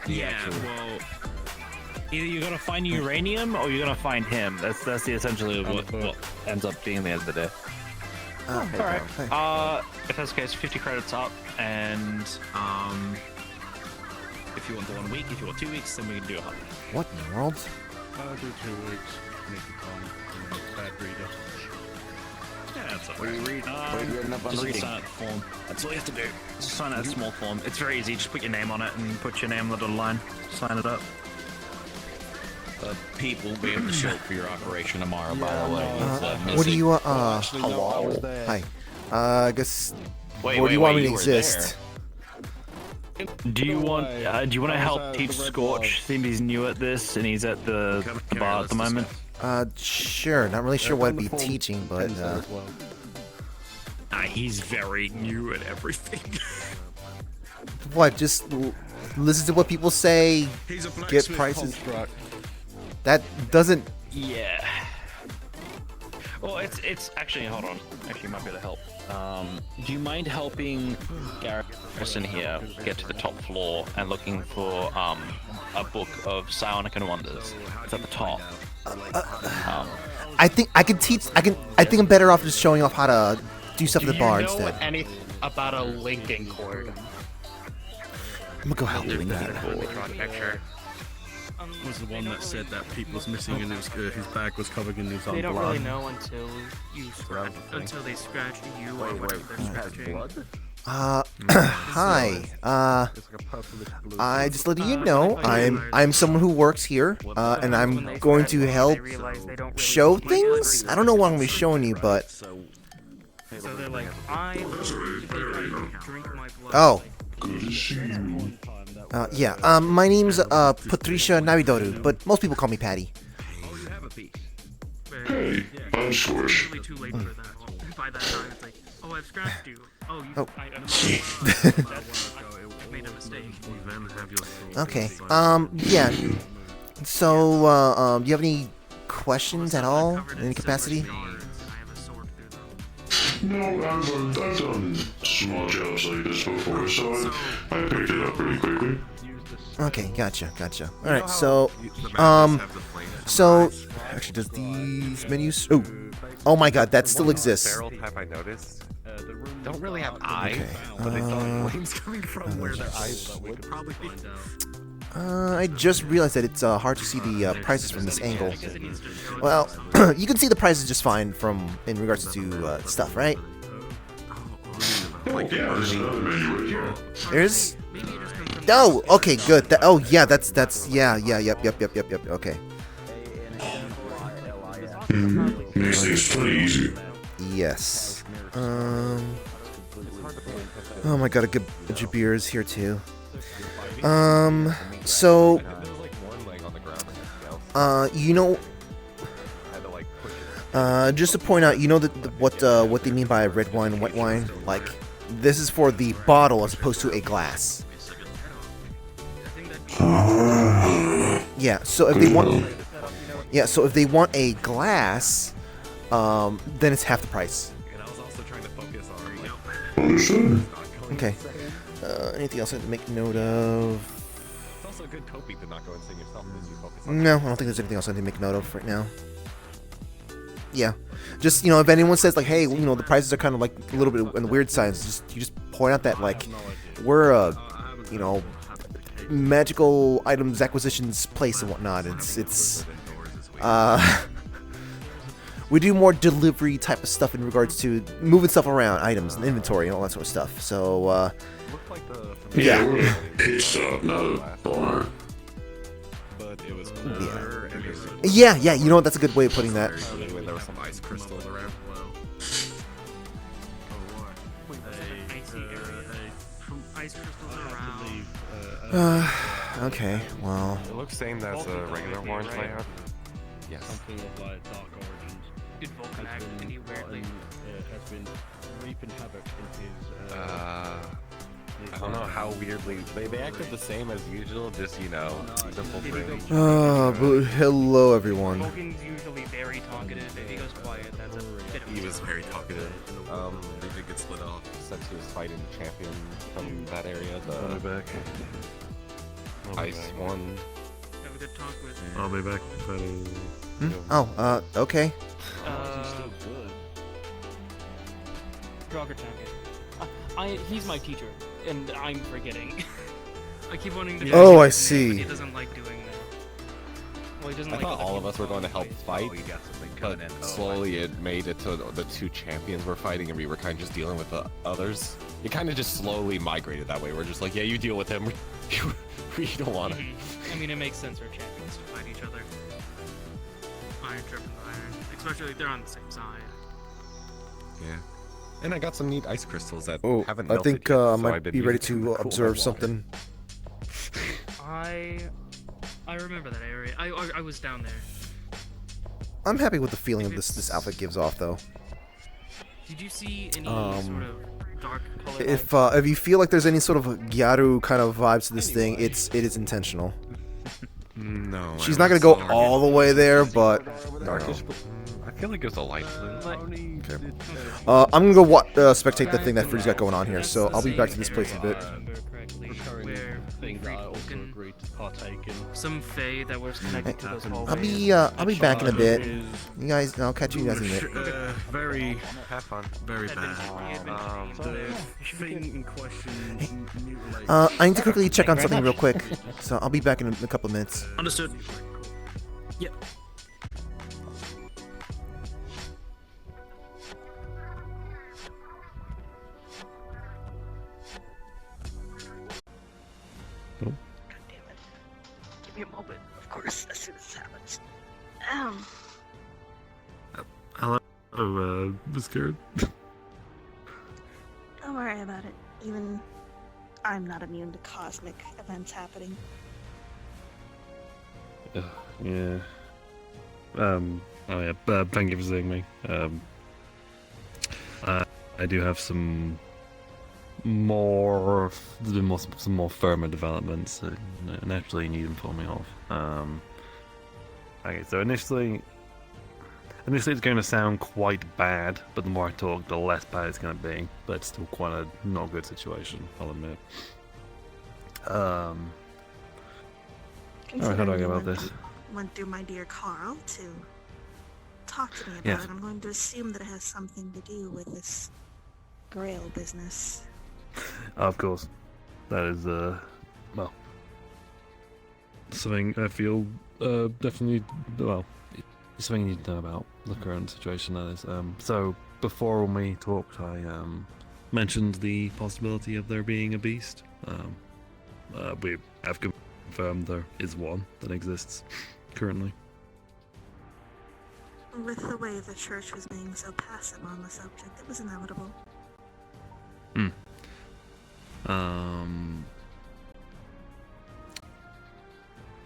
Yeah, well, either you're gonna find uranium or you're gonna find him. That's essentially what ends up being the end of the day. Okay, All right. okay. If that's the case, 50 credits up, and if you want the 1 week, if you want 2 weeks, then we can do 100. What in the world? I'll do 2 weeks. Make it fun. Bad reader. Yeah, that's all What do you read? What are you getting up on just reading? sign out the form. That's all you have to do. Just sign out a small form. It's very easy. Just put your name on it and put your name on the dotted line. Sign it up. Pete will be able to show up for your operation tomorrow, by the way. What do you, Actually, no, I was there. hi. I guess, Wait, where do you want me to you were exist? Do you want to help at teach the Red Scorch? Seems he's new at this and he's at the bar at the moment. Sure, not really sure what I'd be teaching, but, He's very new at everything. what, just listen to what people say, He's a get blacksmith prices? construct. That doesn't, Yeah. Well, it's actually, hold on. Actually, you might be able to help. Do you mind helping Garrison here get to the top floor and looking for a book of Psionic and Wonders? It's at the top. I think I can teach, I think I'm better off just showing off how to do stuff at the bar Do you know instead. anything about a linking cord? I'm gonna go help you with that. Let me draw a picture. Was the one that said that Pete was missing and his bag was covered in his own They don't blood. really know until you scratch, until they scratch you or whatever they're scratching. Hi. I just letting you know, I'm someone who works here, and I'm going to help show things. I don't know what I'm gonna be showing you, but So they're like, I drink my blood. oh, Good to see you. yeah. My name's Patricia Navidoru, but most people call me Patty. Hey, I'm Squish. Too late for that. By that time, it's like, oh, I've scratched you. Oh, you. Oh. I made a mistake. Okay. Yeah. So, do you have any questions at all in any capacity? No, I've done small jobs like this before, so I picked it up pretty quickly. Okay, gotcha. All right, so, actually, does these menus? Oh my God, that still exists. Barrel type I noticed don't really have eyes, Okay, but they still have flames coming from where their eyes would probably be. I just realized that it's hard to see the prices from this angle. Well, you can see the prices just fine from in regards to stuff, right? Oh, yeah, there's another menu right here. There's. Oh, okay, good. Oh, yeah, that's yeah, yep. Okay. Makes things pretty easy. Yes. Oh my God, a good bunch of beers here too. So, you know, just to point out, you know that what they mean by red wine and white wine? Like, this is for the bottle as opposed to a glass. Yeah. So if they want a glass, then it's half the price. Understood. Okay. Anything else I have to make note of? It's also good coping to not go and sing yourself as you focus on. No, I don't think there's anything else I need to make note of right now. Yeah. Just, you know, if anyone says, like, hey, you know, the prices are kind of, like, a little bit on the weird side, you just point out that, like, we're a, you know, magical items acquisitions place and whatnot. We do more delivery type of stuff in regards to moving stuff around, items and inventory and all that sort of stuff. So, Yeah, we're a pit stop, not a bar. But it was yeah, you know what? That's a good way of putting that. when there were some ice crystals around. Ice crystals around. Okay, well. It looks same as a regular orange layout. Yes. Something of like Dark Origins. Did Vulcan act any weirdly? Has been reaping havoc in his. I don't know how weirdly they acted the same as usual, just simple thing. But hello everyone. Vulcan's usually very talkative. If he goes quiet, that's a bit of a He was very talkative. They did get split off since he was fighting the champion from that area. Ice one. Have a good talk with. I'll be back. Oh, okay. He's my teacher, and I'm forgetting. I keep wanting to. Oh, forget I his name, but see. He doesn't like doing that. Well, he doesn't I like thought other all of people us were going to help calling me. fight, Oh, you got something but coming in. Oh, slowly it made it to the two champions were fighting, and we were kind of just dealing with the others. It kind of just slowly migrated that way. We're just like, yeah, you deal with him. We don't want to. I mean, it makes sense for champions to fight each other. Iron tripping iron, especially if they're on the same side. Yeah. And I got some neat ice crystals that Oh, haven't I melted think yet, I so might I've been be ready using them to cool my observe water. something. I remember that area. I was down there. I'm happy with the feeling of this outfit gives off, though. Did you see any sort of dark color? If you feel like there's any sort of Gyaru kind of vibes to this thing, it is intentional. No. She's not gonna go all the way there, but Darkish. I feel like it was a light blue. Okay. I'm gonna go spectate the thing that Free's got going on here. So I'll be back to this place in a bit. Where Thing that I also freaking- agreed to partake in. some fae that was Connected to those hallways. I'll be back in a bit. You guys, I'll catch you guys in a bit. Very, have fun. very had been, bad. he had been tamed. The thing in question mutilated. I need to quickly check on something real quick. So I'll be back in a couple of minutes. Understood. Yep. God damn it. Give me a moment, of course, as soon as it happens. Hello, Wiccarium. Don't worry about it. Even I'm not immune to cosmic events happening. Yeah. Oh yeah. Thank you for seeing me. I do have some more firmer developments that naturally you need informing of. Okay, so initially it's going to sound quite bad, but the more I talk, the less bad it's going to be. But it's still quite a not good situation, I'll admit. Alright, how do I go about this? Went through my dear Carl to talk to me about Yes. it. I'm going to assume that it has something to do with this Grail business. Of course. That is, well, something I feel definitely, well, it's something you need to know about the current situation, that is. So, before when we talked, I mentioned the possibility of there being a beast. We have confirmed there is one that exists currently. With the way the church was being so passive on the subject, it was inevitable.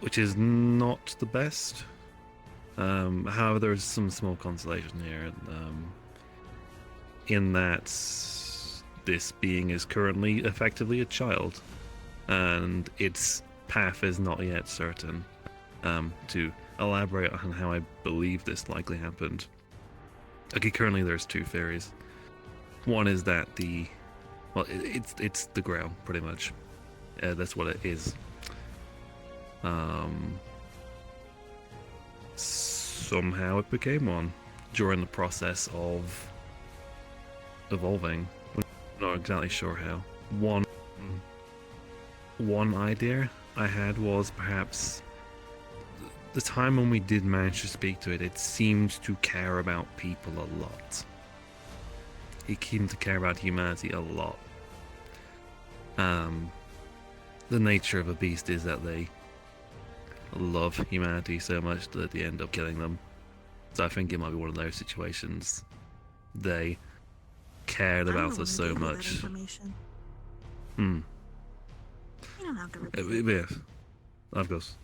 Which is not the best. However, there is some small consolation here. In that this being is currently effectively a child, and its path is not yet certain. To elaborate on how I believe this likely happened. Okay, currently there's two theories. One is that it's the Grail, pretty much. That's what it is. Somehow it became one during the process of evolving. We're not exactly sure how. One idea I had was perhaps the time when we did manage to speak to it, it seemed to care about people a lot. It seemed to care about humanity a lot. The nature of a beast is that they love humanity so much that they end up killing them. So I think it might be one of those situations. They cared I'm about willing us to so give you that much. information. Hmm. You don't have to repeat it. Yes, of course.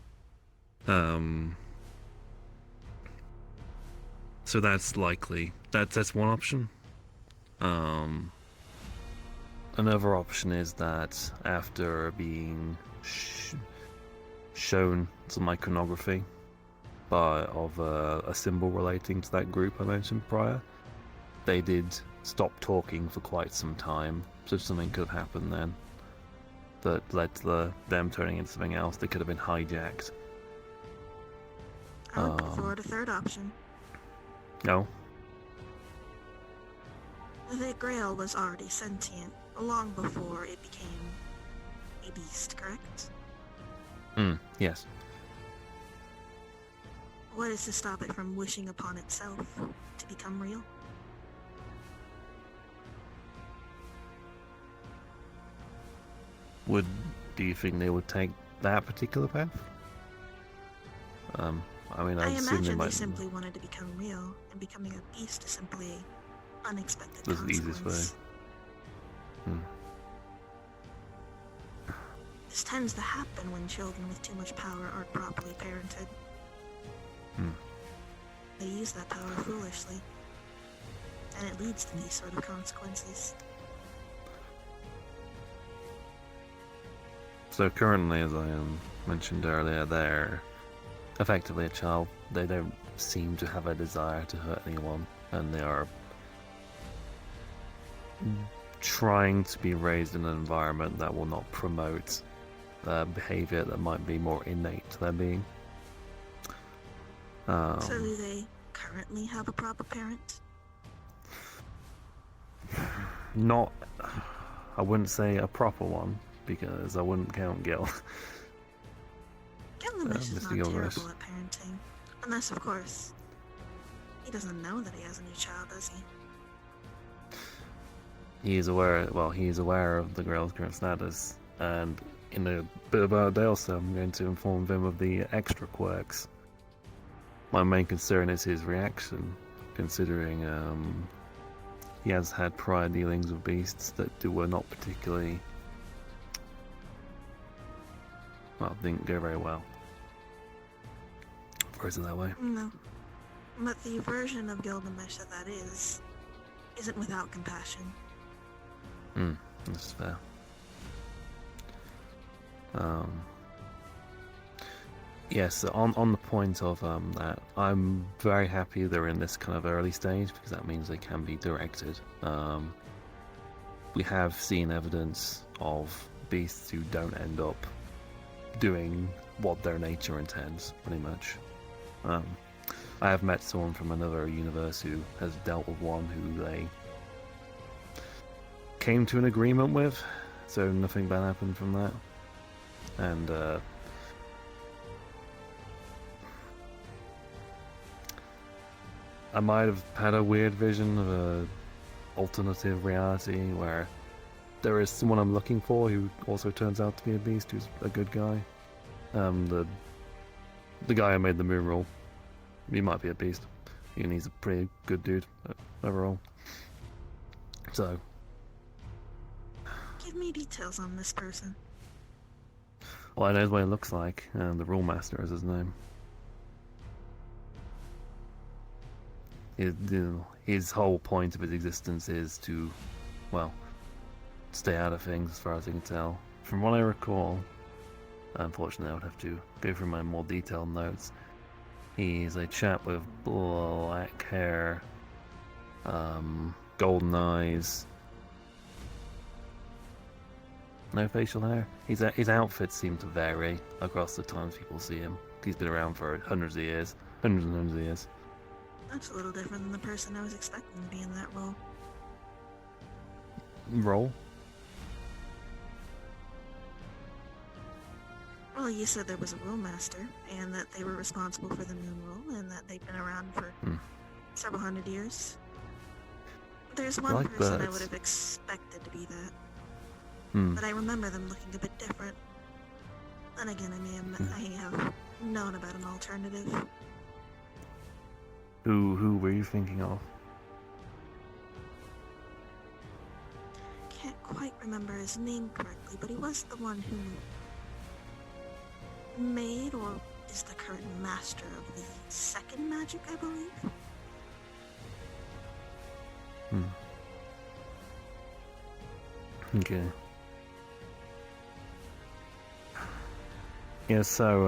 So that's likely. That's one option. Another option is that after being shown some iconography of a symbol relating to that group I mentioned prior, they did stop talking for quite some time. So something could have happened then. that led to them turning into something else. They could have been hijacked. I would put forward a third option. No. The Grail was already sentient long before it became a beast, correct? Yes. What is to stop it from wishing upon itself to become real? Do you think they would take that particular path? I mean, I assume they imagine they might. simply wanted to become real, and becoming a beast is simply unexpected That's the easiest consequence. way. This tends to happen when children with too much power aren't properly parented. They use that power foolishly, and it leads to these sort of consequences. So currently, as I mentioned earlier, they're effectively a child. They don't seem to have a desire to hurt anyone, and they are trying to be raised in an environment that will not promote behavior that might be more innate to their being. So do they currently have a proper parent? Not, I wouldn't say a proper one, because I wouldn't count Gil. Gilgamesh is Mr. not Gilgamesh. terrible at parenting. Unless, of course, he doesn't know that he has a new child, does he? He is aware of the Grail's current status, and in a bit about a day or so, I'm going to inform him of the extra quirks. My main concern is his reaction, considering he has had prior dealings with beasts that were not particularly, well, didn't go very well. Or is it that way? No. But the version of Gilgamesh that isn't without compassion. That's fair. Yes, on the point of that, I'm very happy they're in this kind of early stage, because that means they can be directed. We have seen evidence of beasts who don't end up doing what their nature intends, pretty much. I have met someone from another universe who has dealt with one who they came to an agreement with, so nothing bad happened from that. And I might have had a weird vision of a alternative reality where there is someone I'm looking for who also turns out to be a beast, who's a good guy. The guy who made the moon rule, he might be a beast, and he's a pretty good dude overall. So, Give me details on this person. well, I know what he looks like, and the Rule Master is his name. His whole point of his existence is to, well, stay out of things as far as I can tell. From what I recall, unfortunately I would have to go through my more detailed notes. He's a chap with black hair, golden eyes, no facial hair. His outfits seem to vary across the times people see him. He's been around for hundreds and hundreds of years. That's a little different than the person I was expecting to be in that role. Role? Well, you said there was a rule master, and that they were responsible for the moon rule, and that they've been around for several hundred years. There's one like person I birds. would have expected to be that, Hmm. but I remember them looking a bit different. Then again, I have known about an alternative. Who were you thinking of? Can't quite remember his name correctly, but he was the one who made or is the current master of the second magic, I believe. Okay. Yeah, so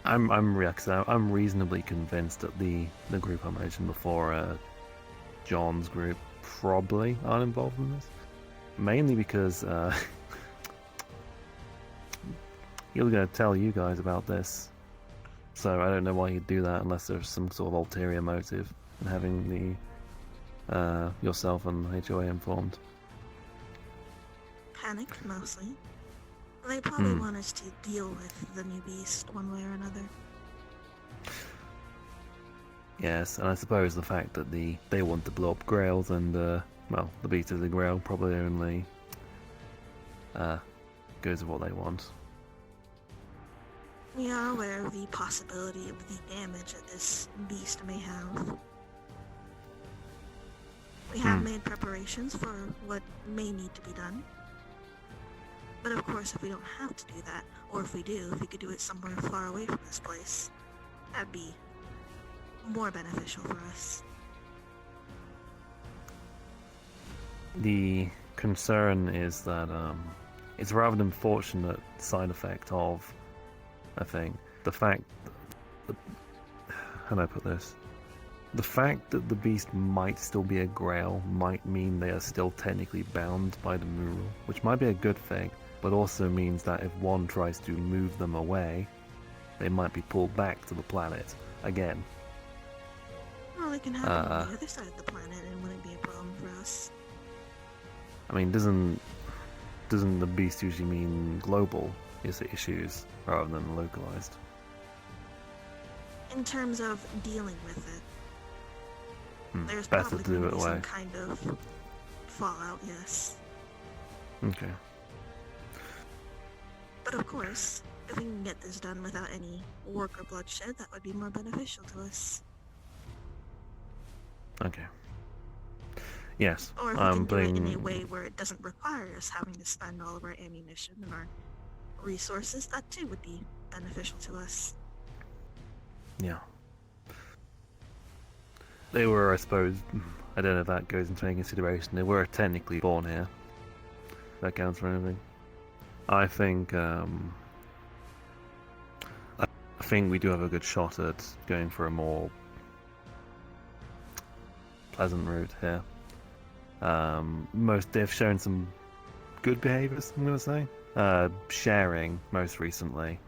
I'm reasonably convinced that the group I mentioned before, John's group, probably aren't involved in this. mainly because he was going to tell you guys about this. So I don't know why he'd do that unless there's some sort of ulterior motive in having the yourself and HOA informed. Panic, mostly. They probably want us to deal with the new beast one way or another. Yes, and I suppose the fact that they want to blow up grails and well, the beast is a grail probably only goes with what they want. We are aware of the possibility of the damage that this beast may have. We have made preparations for what may need to be done. But of course, if we don't have to do that, or if we do, if we could do it somewhere far away from this place, that'd be more beneficial for us. The concern is that it's a rather unfortunate side effect of, I think, the fact that, how do I put this? The fact that the beast might still be a grail might mean they are still technically bound by the moon rule, which might be a good thing, but also means that if one tries to move them away, they might be pulled back to the planet again. Well, they can have it on the other side of the planet and it wouldn't be a problem for us. I mean, doesn't the beast usually mean global issues rather than localized? In terms of dealing with it, there's better probably to do going it to be away. some kind of fallout, yes. Okay. But of course, if we can get this done without any work or bloodshed, that would be more beneficial to us. Okay. Yes, Or if we I'm can do it in a playing. way where it doesn't require us having to spend all of our ammunition and our resources, that too would be beneficial to us. Yeah. They were, I suppose, I don't know if that goes into any consideration. They were technically born here. If that counts for anything. I think we do have a good shot at going for a more pleasant route here. They've shown some good behaviors, I'm gonna say. Sharing most recently,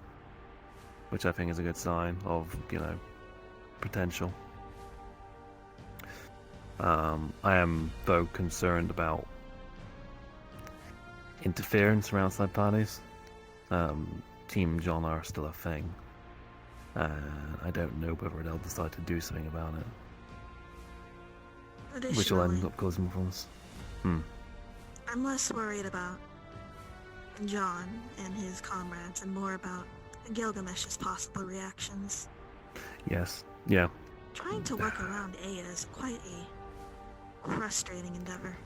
which I think is a good sign of, potential. I am though concerned about interference from outside parties. Team John are still a thing. I don't know whether they'll decide to do something about it. Which will end up causing problems. I'm less worried about John and his comrades and more about Gilgamesh's possible reactions. Yes. Yeah. Trying to work around Aya is quite a frustrating endeavor.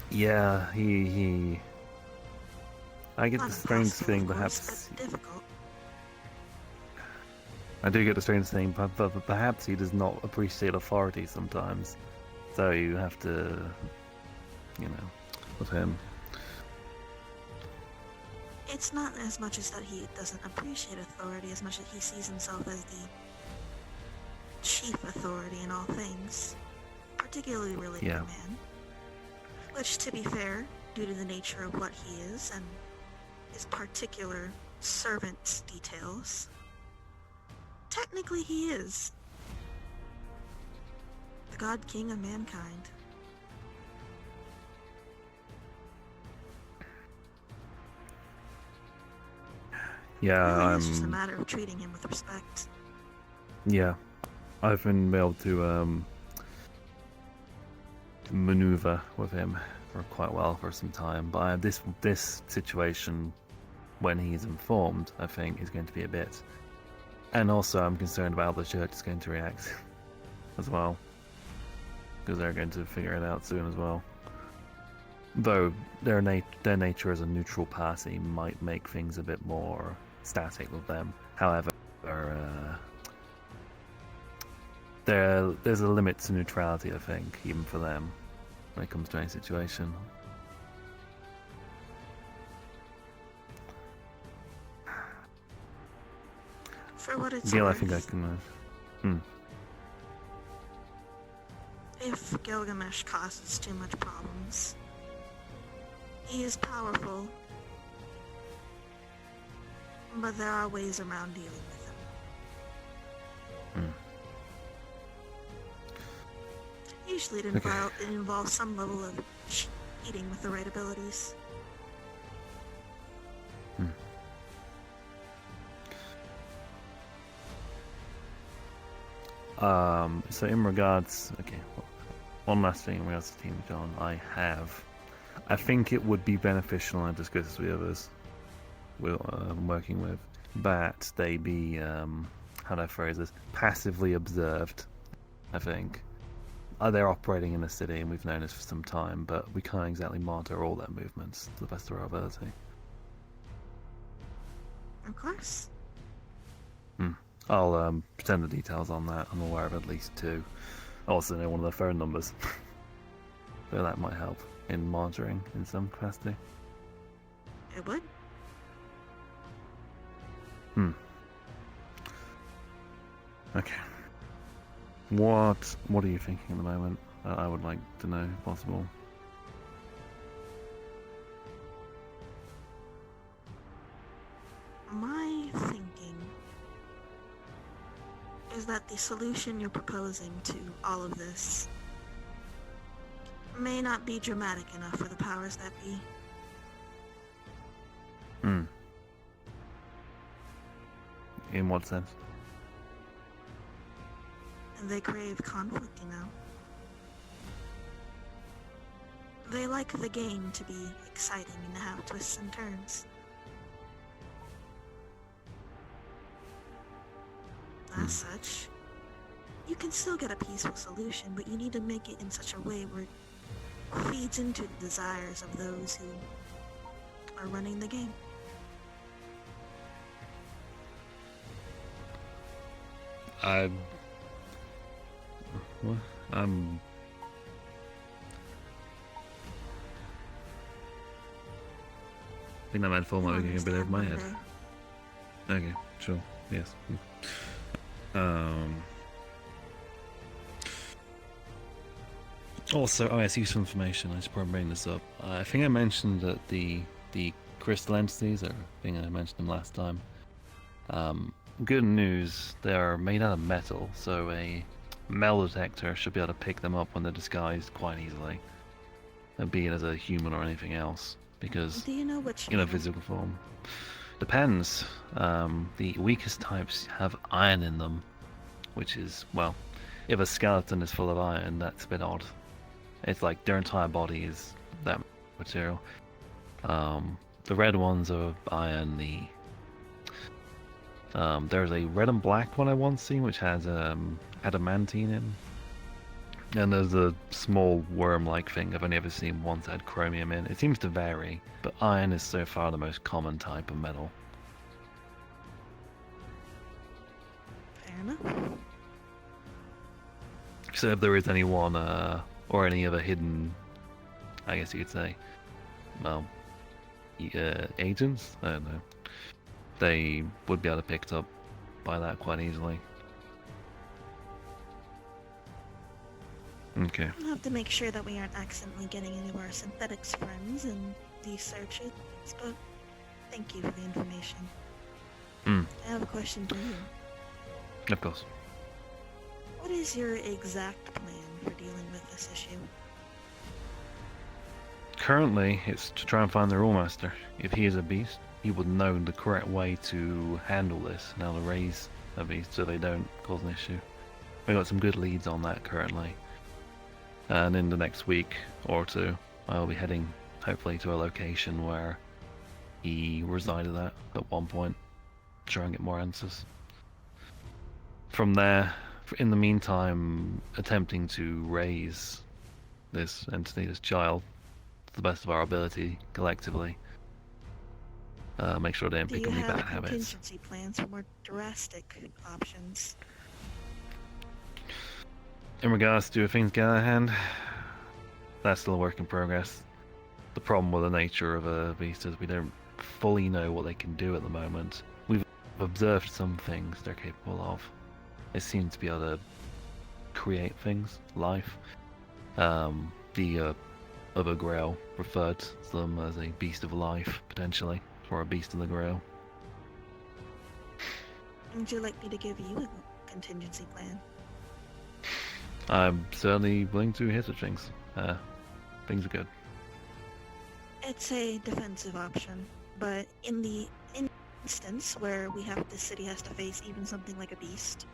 Yeah, he I get Not the strange impossible, thing, of course, perhaps. but difficult. I do get the strange thing, but perhaps he does not appreciate authority sometimes. So you have to, with him. It's not as much as that he doesn't appreciate authority as much as he sees himself as the chief authority in all things, particularly related to man. Which, to be fair, due to the nature of what he is and his particular servant's details, technically he is the God King of mankind. Yeah, Really, it's just a matter of treating him with respect. Yeah, I've been able to maneuver with him for quite well for some time, but this situation, when he's informed, I think is going to be a bit. And also, I'm concerned about how the church is going to react as well, because they're going to figure it out soon as well. Though their nature as a neutral party might make things a bit more static with them. However, there's a limit to neutrality, I think, even for them, when it comes to any situation. For what it's Gil, I worth, think I can. if Gilgamesh causes too much problems, He is powerful, but there are ways around dealing with him. Usually it involves some level of cheating with the right abilities. So in regards, one last thing in regards to Team John, I think it would be beneficial, and I discuss this with others I'm working with, that they be, how do I phrase this, passively observed, I think. They're operating in the city, and we've known this for some time, but we can't exactly monitor all their movements to the best of our ability. Of course. I'll pretend the details on that. I'm aware of at least two. I also know one of their phone numbers. So that might help in monitoring in some capacity. It would. Okay. What are you thinking at the moment? I would like to know if possible. My thinking is that the solution you're proposing to all of this may not be dramatic enough for the powers that be. In what sense? They crave conflict, you know. They like the game to be exciting and to have twists and turns. As such, you can still get a peaceful solution, but you need to make it in such a way where it feeds into the desires of those who are running the game. I think that might fall my a bit over my head. Okay, sure, yes. Also, it's useful information. I should probably bring this up. I think I mentioned that the crystal entities, or I think I mentioned them last time. Good news, they're made out of metal, so a metal detector should be able to pick them up when they're disguised quite easily. Be it as a human or anything else, because Do you know which in a physical form. Depends. The weakest types have iron in them, which is, well, if a skeleton is full of iron, that's a bit odd. It's like their entire body is that material. The red ones are iron. There's a red and black one I once seen, which has adamantine in. And there's a small worm-like thing I've only ever seen once that had chromium in. It seems to vary, but iron is so far the most common type of metal. Fair enough. So if there is anyone, or any other hidden, I guess you could say, well, agents? I don't know. They would be able to be picked up by that quite easily. Okay. We'll have to make sure that we aren't accidentally getting any of our synthetics friends in these searches, but thank you for the information. I have a question for you. Of course. What is your exact plan for dealing with this issue? Currently, it's to try and find the Rule Master. If he is a beast, he would know the correct way to handle this, and how to raise a beast so they don't cause an issue. We've got some good leads on that currently. And in the next week or two, I'll be heading, hopefully, to a location where he resided at one point. Try and get more answers. From there, in the meantime, attempting to raise this entity, this child, to the best of our ability, collectively. Make sure they don't pick up any bad habits. Contingency plans for more drastic options? In regards to if things get out of hand, that's still a work in progress. The problem with the nature of a beast is we don't fully know what they can do at the moment. We've observed some things they're capable of. They seem to be able to create things, life. The other Grail referred to them as a beast of life, potentially, or a beast of the Grail. Would you like me to give you a contingency plan? I'm certainly willing to hear such things. Things are good. It's a defensive option, but in the instance where the city has to face even something like a beast,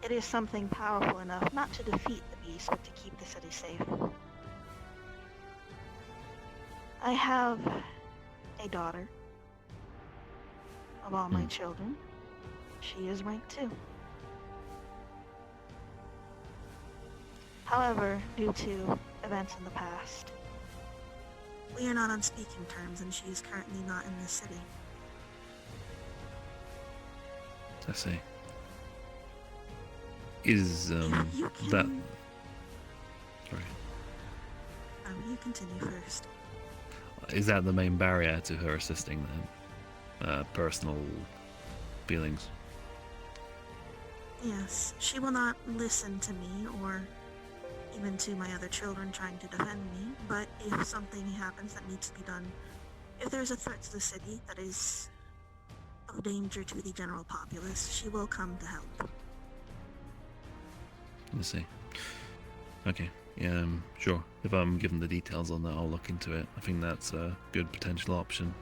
it is something powerful enough not to defeat the beast, but to keep the city safe. I have a daughter. Of all my children, she is rank 2. However, due to events in the past, we are not on speaking terms, and she is currently not in the city. I see. Is You can... that? Sorry. you continue first. Is that the main barrier to her assisting then? Personal feelings. Yes, she will not listen to me or even to my other children trying to defend me, but if something happens that needs to be done, if there's a threat to the city that is of danger to the general populace, she will come to help. Let's see. Okay. Yeah, sure. If I'm given the details on that, I'll look into it. I think that's a good potential option.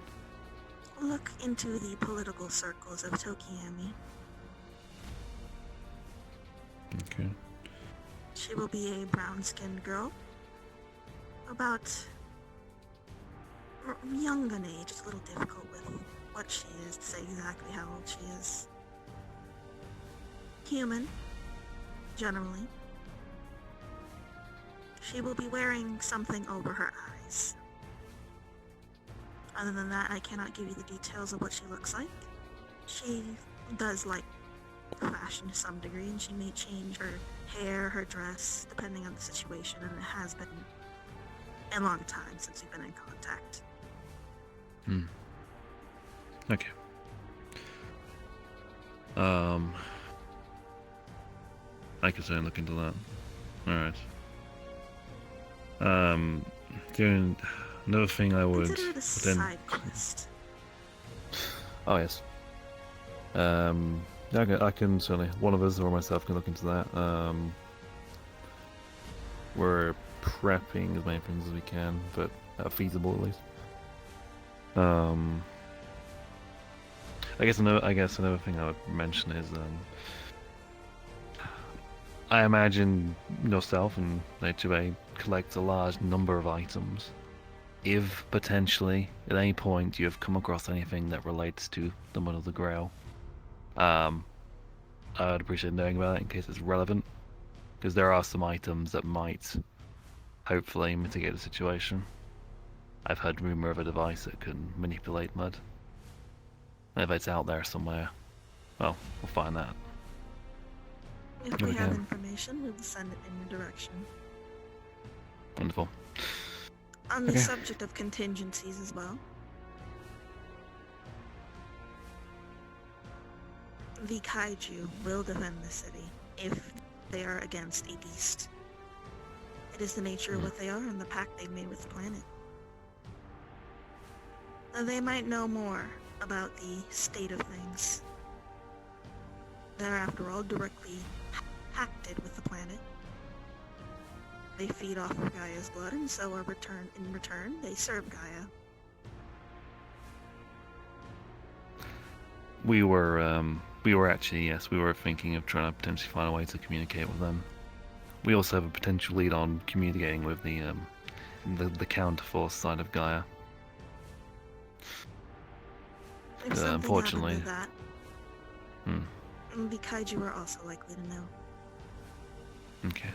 Look into the political circles of Tokiyami. Okay. She will be a brown-skinned girl, about young in age. It's a little difficult with what she is to say exactly how old she is. Human, generally. She will be wearing something over her eyes. Other than that, I cannot give you the details of what she looks like. She does like fashion to some degree, and she may change her hair, her dress, depending on the situation, and it has been a long time since we've been in contact. Okay. I could certainly look into that. Alright. Doing another thing I would Consider it a side quest. Oh yes. Yeah, I can certainly, one of us or myself can look into that. We're prepping as many things as we can, but feasible at least. I guess another thing I would mention is I imagine yourself and HOA collect a large number of items. If potentially at any point you have come across anything that relates to the Mud of the Grail, I'd appreciate knowing about it in case it's relevant, because there are some items that might hopefully mitigate the situation. I've heard rumor of a device that can manipulate mud. If it's out there somewhere, well, we'll find that. If we have information, we will send it in your direction. Wonderful. On the subject of contingencies as well, the kaiju will defend the city if they are against a beast. It is the nature of what they are and the pact they've made with the planet. They might know more about the state of things. They're, after all, directly pacted with the planet. They feed off of Gaia's blood, and so in return, they serve Gaia. We were actually, yes, we were thinking of trying to potentially find a way to communicate with them. We also have a potential lead on communicating with the counterforce side of Gaia. If something unfortunately, happened to that, the kaiju are also likely to know. Okay.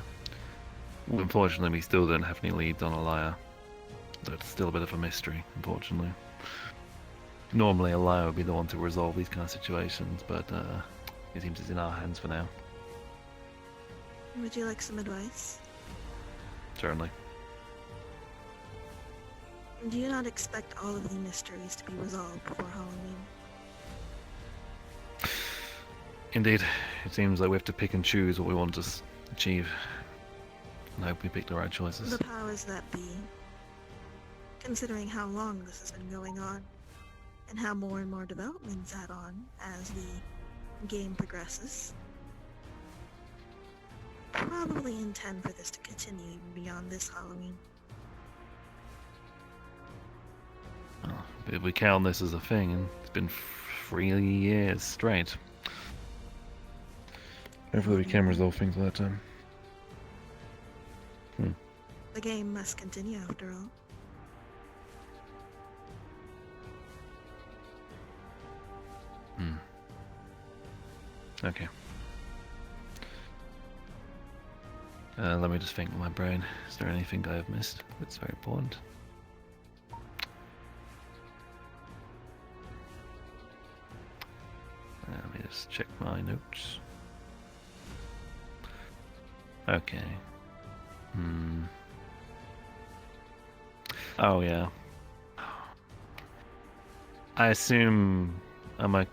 Well, unfortunately, we still don't have any leads on Alaya. That's still a bit of a mystery, unfortunately. Normally, Alaya would be the one to resolve these kind of situations, but it seems it's in our hands for now. Would you like some advice? Certainly. Do you not expect all of the mysteries to be resolved before Halloween? Indeed. It seems like we have to pick and choose what we want to achieve. and hope we pick the right choices. The powers that be, considering how long this has been going on, and how more and more developments add on as the game progresses, probably intend for this to continue even beyond this Halloween. Well, if we count this as a thing, and it's been 3 years straight. Hopefully we can resolve things by that time. The game must continue after all. Okay. Let me just think with my brain. Is there anything I have missed that's very important? Let me just check my notes. Okay. Oh yeah. I assume, am I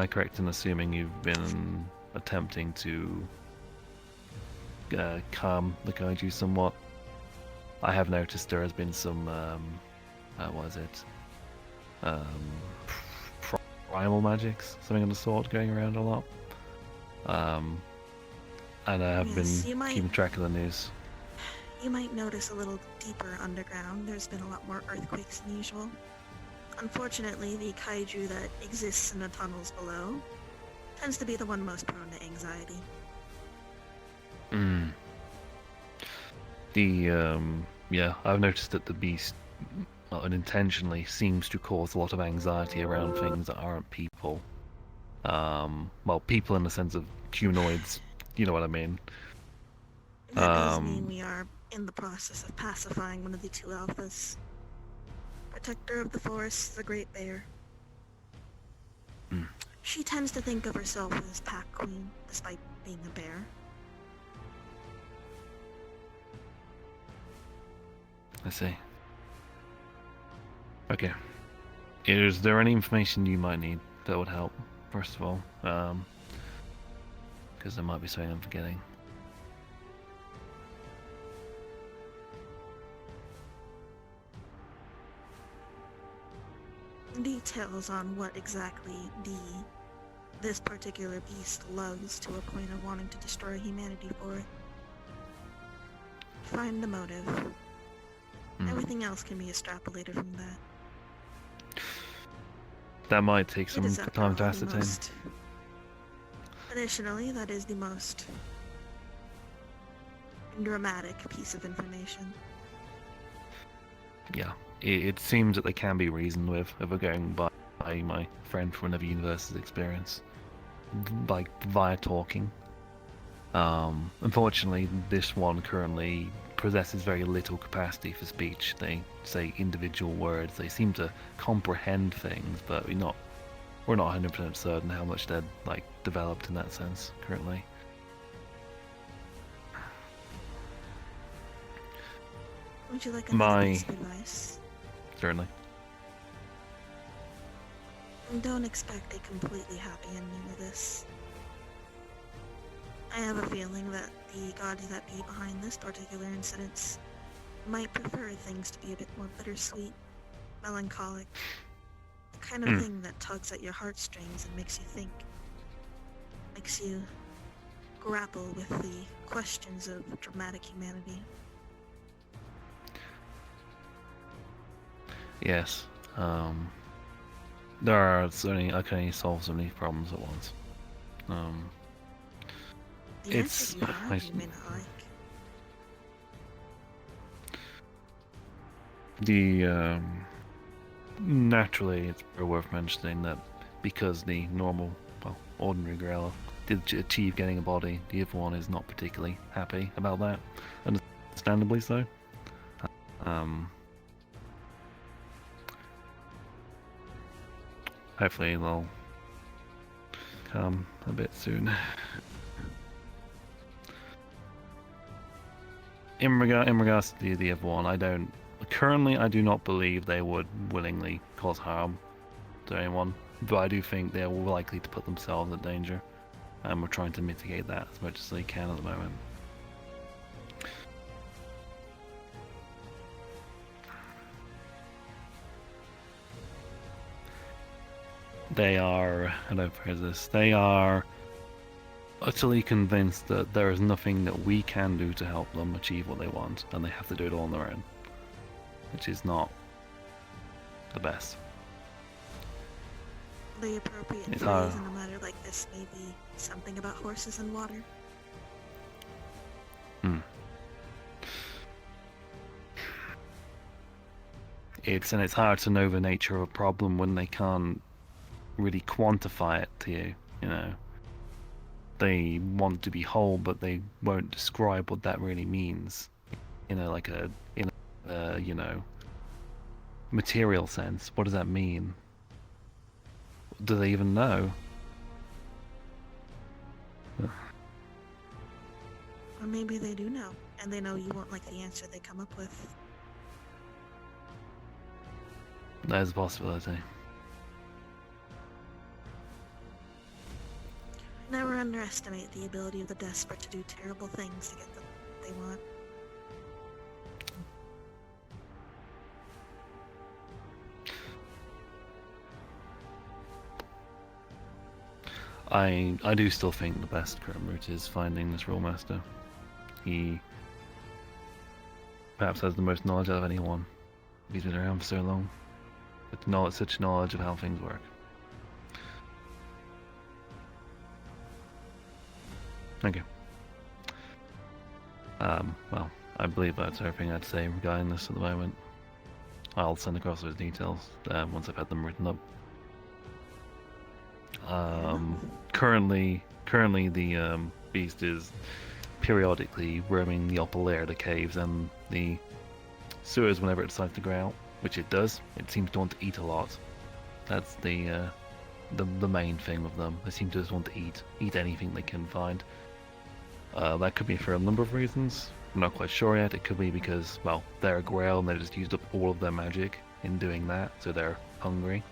correct in assuming you've been attempting to calm the kaiju somewhat? I have noticed there has been some, what is it? Primal magics, something of the sort, going around a lot. And I have Yes, been keeping track of the news. You might notice a little deeper underground. There's been a lot more earthquakes than usual. Unfortunately, the kaiju that exists in the tunnels below tends to be the one most prone to anxiety. Yeah, I've noticed that the beast unintentionally seems to cause a lot of anxiety around things that aren't people. Well, people in the sense of humanoids, you know what I mean. That does mean we are in the process of pacifying one of the two alphas. Protector of the forest, the Great Bear. She tends to think of herself as pack queen, despite being a bear. I see. Okay. Is there any information you might need that would help, first of all? Because there might be something I'm forgetting. Details on what exactly this particular beast loves to a point of wanting to destroy humanity for it. Find the motive. Everything else can be extrapolated from that. That might take It some is, after time to all, the ascertain. most- Additionally, that is the most dramatic piece of information. Yeah, it seems that they can be reasoned with if we're going by my friend from another universe's experience, like via talking. Unfortunately, this one currently possesses very little capacity for speech. They say individual words. They seem to comprehend things, but we're not 100% certain how much they're like developed in that sense currently. Would you like another piece of advice? Certainly. Don't expect a completely happy ending to this. I have a feeling that the gods that be behind this particular incident might prefer things to be a bit more bittersweet, melancholic, the kind of thing that tugs at your heartstrings and makes you think, makes you grapple with the questions of dramatic humanity. Yes. There are so many. I can only solve so many problems at once. The It's answers you have, you may not like. Naturally, it's worth mentioning that because the normal, well, ordinary Growler did achieve getting a body, the other one is not particularly happy about that, understandably so. Hopefully they'll come a bit soon. In regards to the other one, I do not believe they would willingly cause harm to anyone, but I do think they're likely to put themselves in danger, and we're trying to mitigate that as much as they can at the moment. They are, how do I phrase this? They are utterly convinced that there is nothing that we can do to help them achieve what they want, and they have to do it all on their own, which is not the best. The appropriate It's phrase hard. in a matter like this may be something about horses and water. It's hard to know the nature of a problem when they can't really quantify it to you. You know, they want to be whole, but they won't describe what that really means. In a you know, material sense. What does that mean? Do they even know? Or maybe they do know, and they know you won't like the answer they come up with. There's a possibility. Never underestimate the ability of the desperate to do terrible things to get what they want. I do still think the best current route is finding this Rule Master. He perhaps has the most knowledge out of anyone. He's been around for so long. With such knowledge of how things work. Thank you. Well, I believe that's everything I'd say regarding this at the moment. I'll send across those details once I've had them written up. Currently the beast is periodically roaming the upper layer of the caves and the sewers whenever it decides to go out, which it does. It seems to want to eat a lot. That's the main thing with them. They seem to just want to eat anything they can find. That could be for a number of reasons. I'm not quite sure yet. It could be because, well, they're a Grail and they just used up all of their magic in doing that, so they're hungry.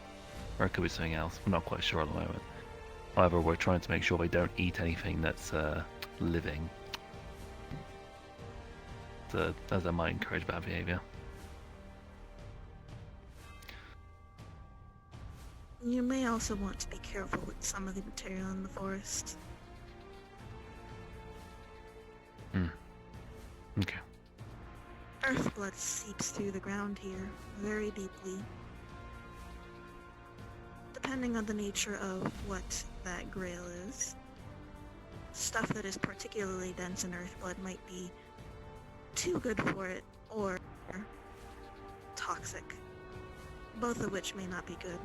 Or it could be something else. I'm not quite sure at the moment. However, we're trying to make sure they don't eat anything that's living. As that might encourage bad behavior. You may also want to be careful with some of the material in the forest. Okay. Earthblood seeps through the ground here very deeply. Depending on the nature of what that grail is, stuff that is particularly dense in earthblood might be too good for it or toxic, both of which may not be good.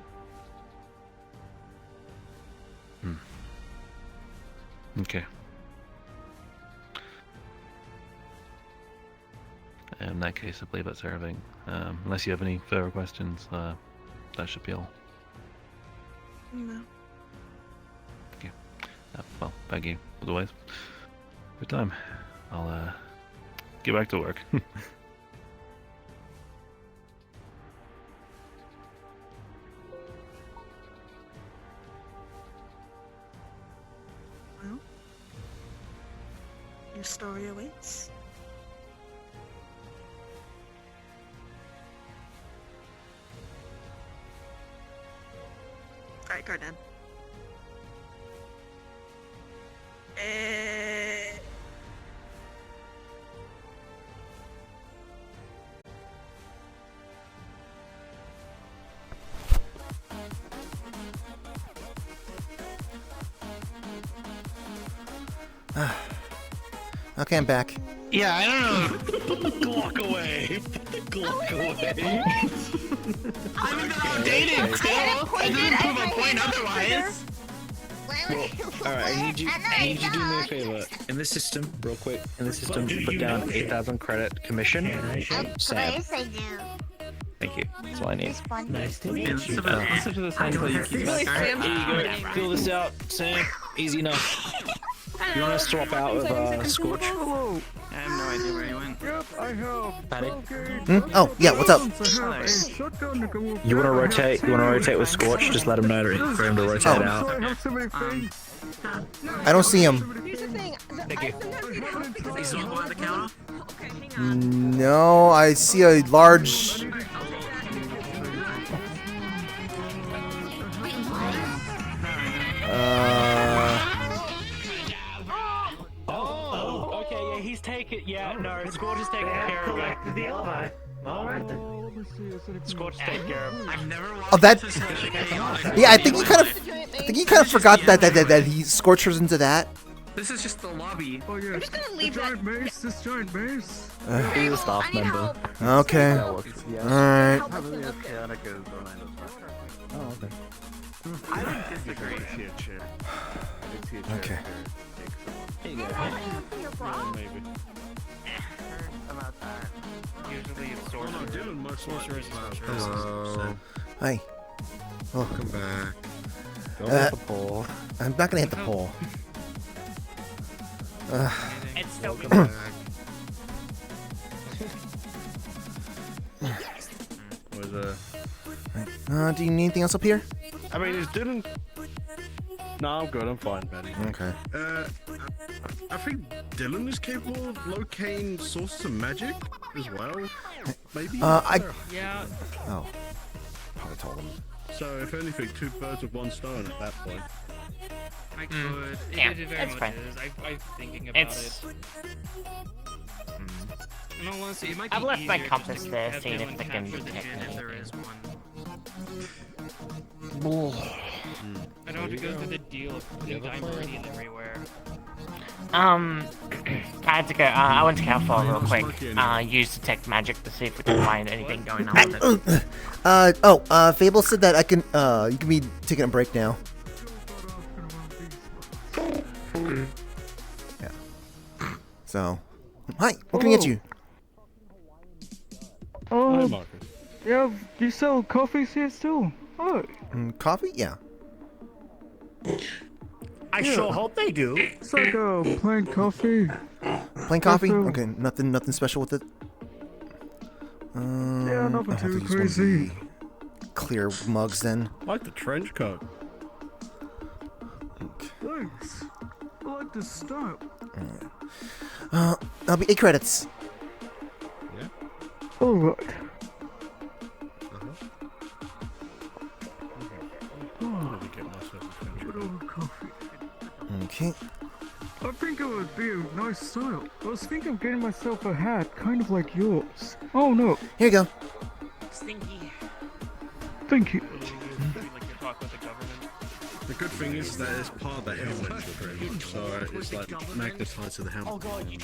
Okay. In that case, I believe that's everything. Unless you have any further questions, that should be all. No. Thank you. Well, thank you, as always, for your time. I'll get back to work. Well, your story awaits. Alright, Garden. Okay, I'm back. Yeah, I don't know. Glock away. Glock away. I mean, they're outdated still. It doesn't prove a point otherwise. Well, Alright, I need you to do me a favor. In the system, real quick, put down 8,000 credit commission. Sam. I do. Thank you. That's all I need. Nice to meet you. Listen to the sounds that you keep back. Here you go. Fill this out, Sam. Easy enough. You want to swap out with Scorch? I have no idea where he went. Yep, I have. Patty? Oh, yeah, what's up? You want to rotate? You want to rotate with Scorch? Just let him know for him to rotate out. I don't see him. Thank you. He's not by the counter. No, I see a large... No, Scorch is taking care of it. The alibi. Alright then. Scorch take care of it. I've never watched Oh, that. this as chaotic. Yeah, I think he kind of forgot that he scorchers into that. This is just the lobby. Oh yeah. I'm just gonna leave that. This giant mace. He's a staff member. Okay. Alright. Help us look good. Oh, okay. I don't disagree. Okay. Here you go. Your bra? About that. Usually it's sorcerers. Hello. Hi. Oh, Welcome back. Don't hit the pole. I'm not gonna hit the pole. It's still Welcome back. Do you need anything else up here? I mean, is Dylan... No, I'm good. I'm fine, Benny. Okay. I think Dylan is capable of locating sources of magic as well. Maybe. Yeah. Oh. Probably told him. So if anything, 2 birds with 1 stone at that point. I could. Yeah, It very it's much fine. is. I'm thinking about It's. it. In all honesty, it might be I've left my easier compass just to there, have seeing Dylan if they can capture the detect gin if there anything. is one. I don't have to go through the deal of putting diamond everywhere. I had to go. I went to Calfall real quick. Use detect magic to see if we can find anything going on with it. Fable said that I can, you can be taking a break now. Yeah. So, hi, what can I get you? Oh, Marcus. yeah, you sell coffees here still? Oh. Coffee? Yeah. I sure hope they do. It's like plain coffee. Plain coffee? so- Okay, nothing special with it. Yeah, nothing I have to too use one of crazy. the clear mugs then. I like the trench coat. Thanks. I like this style. That'll be 8 credits. Alright. Good old coffee. Okay. I think it would be a nice style. I was thinking of getting myself a hat, kind of like yours. Oh no, Here you go. Stinky. thank you. Like you're talking with the government. The good thing is that it's part of the helmet, pretty much, so it's like magnetized to the helmet. Oh god, you.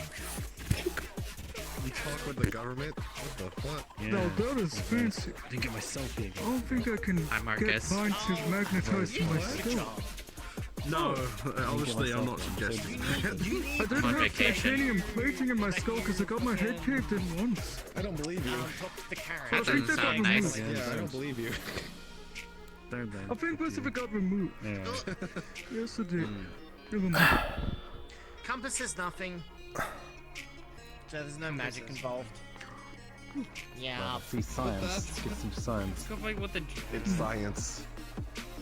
You talk with the government? What the fuck? Now that is fancy. I didn't get my selfie. I don't think I can Hi, get Marcus. mine to magnetize to my skull. No, honestly, I'm not suggesting that. I didn't On have vacation. titanium plating in my skull because I got my head caved in once. I don't believe you. That doesn't sound nice. Yeah, I don't believe you. I think most of it got removed. Yes, it did. Never mind. Compass is nothing. So there's no magic involved. Yeah. See science. Let's get some science. Go like what the. It's science.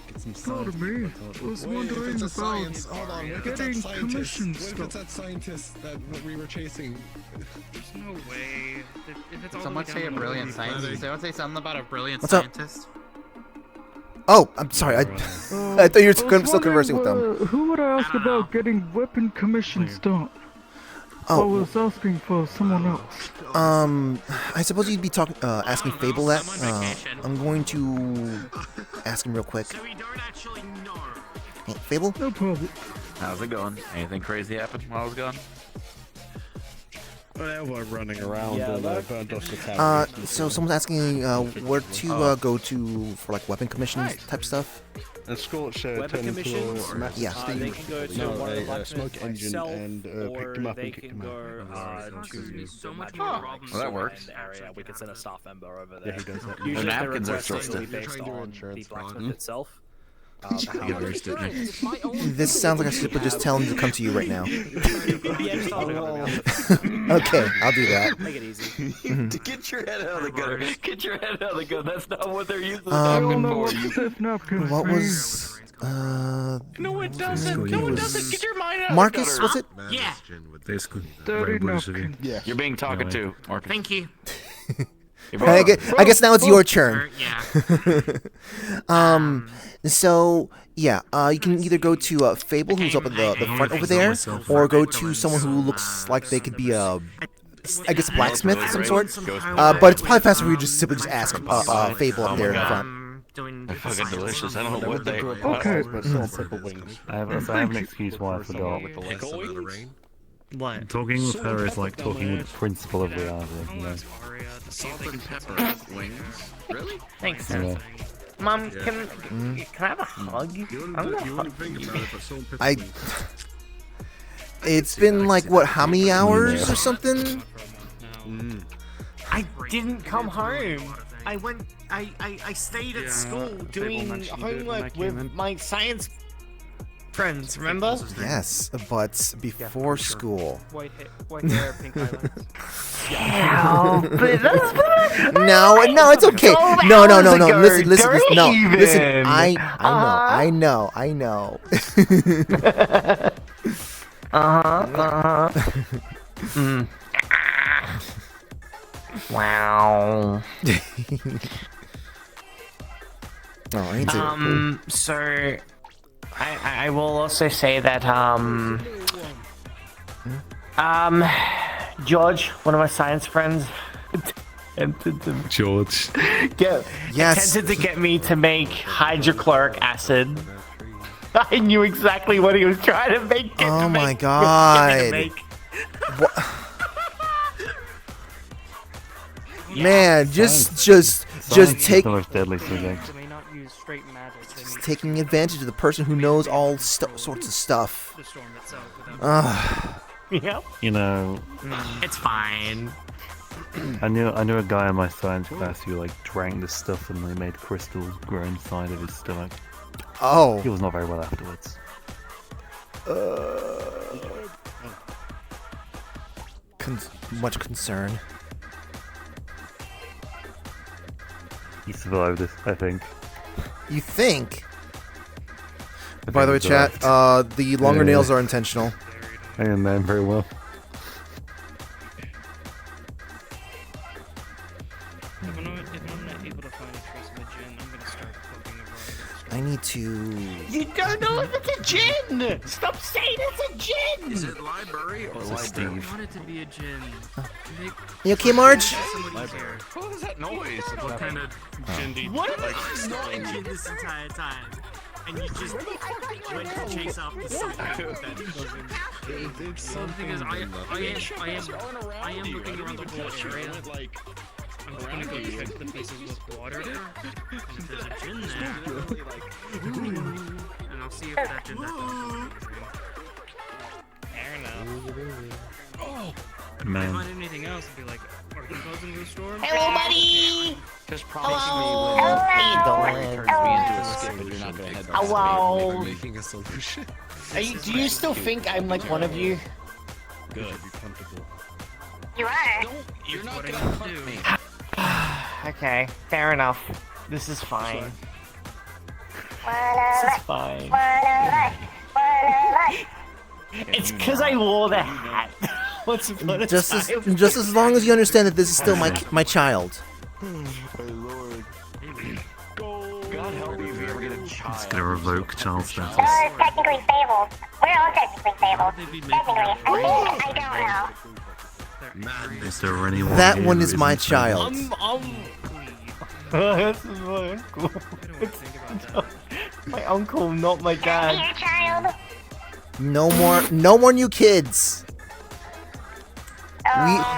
Get some Pardon science. me. I was Wait, if wondering it's a about science, hold on, what if it's getting that scientist? commission What if stuff. it's that scientist that we were chasing? There's no way. If it's all Someone the way say a down the brilliant road, scientist. Someone say something about a brilliant What's up? scientist. Oh, I'm sorry. I thought you were still conversing with them. Who would I ask about getting weapon commissions done? I Oh, was asking for someone else. I suppose you'd be talking, asking I don't know, Fable that. I'm on vacation. I'm going to ask him real quick. So we don't actually know. Hey, Fable? No problem. How's it going? Anything crazy happened while I was gone? Well, running around and burned off the tower. So someone's asking where to go to for like weapon commissions type stuff. And Scorch Weapon turned into commissions? a massive Yeah. steam. They can go to no, one of the a blacksmiths smoke engine myself, and or picked him up they and kicked can him go out. to So the much magic more problems. Well, that works. area. We could send a staff member over Yeah, there. he does that. Usually, The if their napkins are request is still to be stiff. based You're trying to do on the insurance fraud. blacksmith itself. This sounds like I should just tell him to come to you right now. Yeah, just tell them Okay, I'll do that. Make it easy. Get your head out of the gun. Get your head out of the gun. That's not what they're using the I don't napkin know for. what stiff napkins What mean. was No, it doesn't. No, it doesn't. Get your mind out Marcus? of Was it? Yeah. Basically. Dirty napkin. You're being talked to, Marcus. Thank you. I guess now it's your turn. Yeah. So yeah, you can either go to Fable, who's up at the front over there, or go to someone who looks like they could be a I guess, a blacksmith of some sort. But it's probably faster if we just simply just ask Fable up there in front. Doing They're fucking delicious. I don't know what they. Okay. I have an excuse why I forgot. What? Talking with her is like talking with the principal of Wiccarium. You know? Salt and pepper wings. Really? Thanks. Yeah. Mom, can I have a hug? I'm gonna hug you. It's been like what? How many hours or something? I didn't come home. I stayed at school doing homework with my science friends, remember? Yes, but before school. White hair, pink eyeliner. No, it's okay. No. Listen. No, listen. I know. Wow. Oh, I need to. So I will also say that George, one of my science friends, attempted to George. attempted to get me to make hydrochloric acid. I knew exactly what he was trying to make. Oh my god. Man, just take taking advantage of the person who knows all sorts of stuff. Yep. You know, it's fine. I knew a guy in my science class who like drank this stuff and they made crystals grow inside of his stomach. Oh. He was not very well afterwards. Much concern. He survived it, I think. You think? By the way, chat, the longer nails are intentional. I am man very well. If I'm not able to find a trace of a gin, I'm gonna start poking around. I need to. You don't know if it's a gin! Stop saying it's a gin! Is it library or library? I want it to be a gin. You okay, Marge? What was that noise? What kind of gin do you What like? am I Gin this entire time? And you just went to chase after something that doesn't. Something is, I am looking around the whole area. I'm just gonna go check the places with water. And if there's a gin there, and I'll see if that gin that fair enough. If I find anything else, I'll be like, are you closing the store? Hello, buddy! Just promise Hello. me when How you turns me into a skip and you're not gonna head back. Hello. Making a solution. Do you still think I'm like one of you? Good. You are. You're not gonna hunt me. Okay, fair enough. This is fine. This is fine. It's because I wore the hat. Once upon a Just time. as long as you understand that this is still my child. God help me if you ever get a child. It's gonna revoke child status. Technically fabled. We're all technically fabled. Technically. I don't know. Is there anyone That here one who is my isn't child. This is my uncle. My uncle, not my dad. Your child. No more new kids.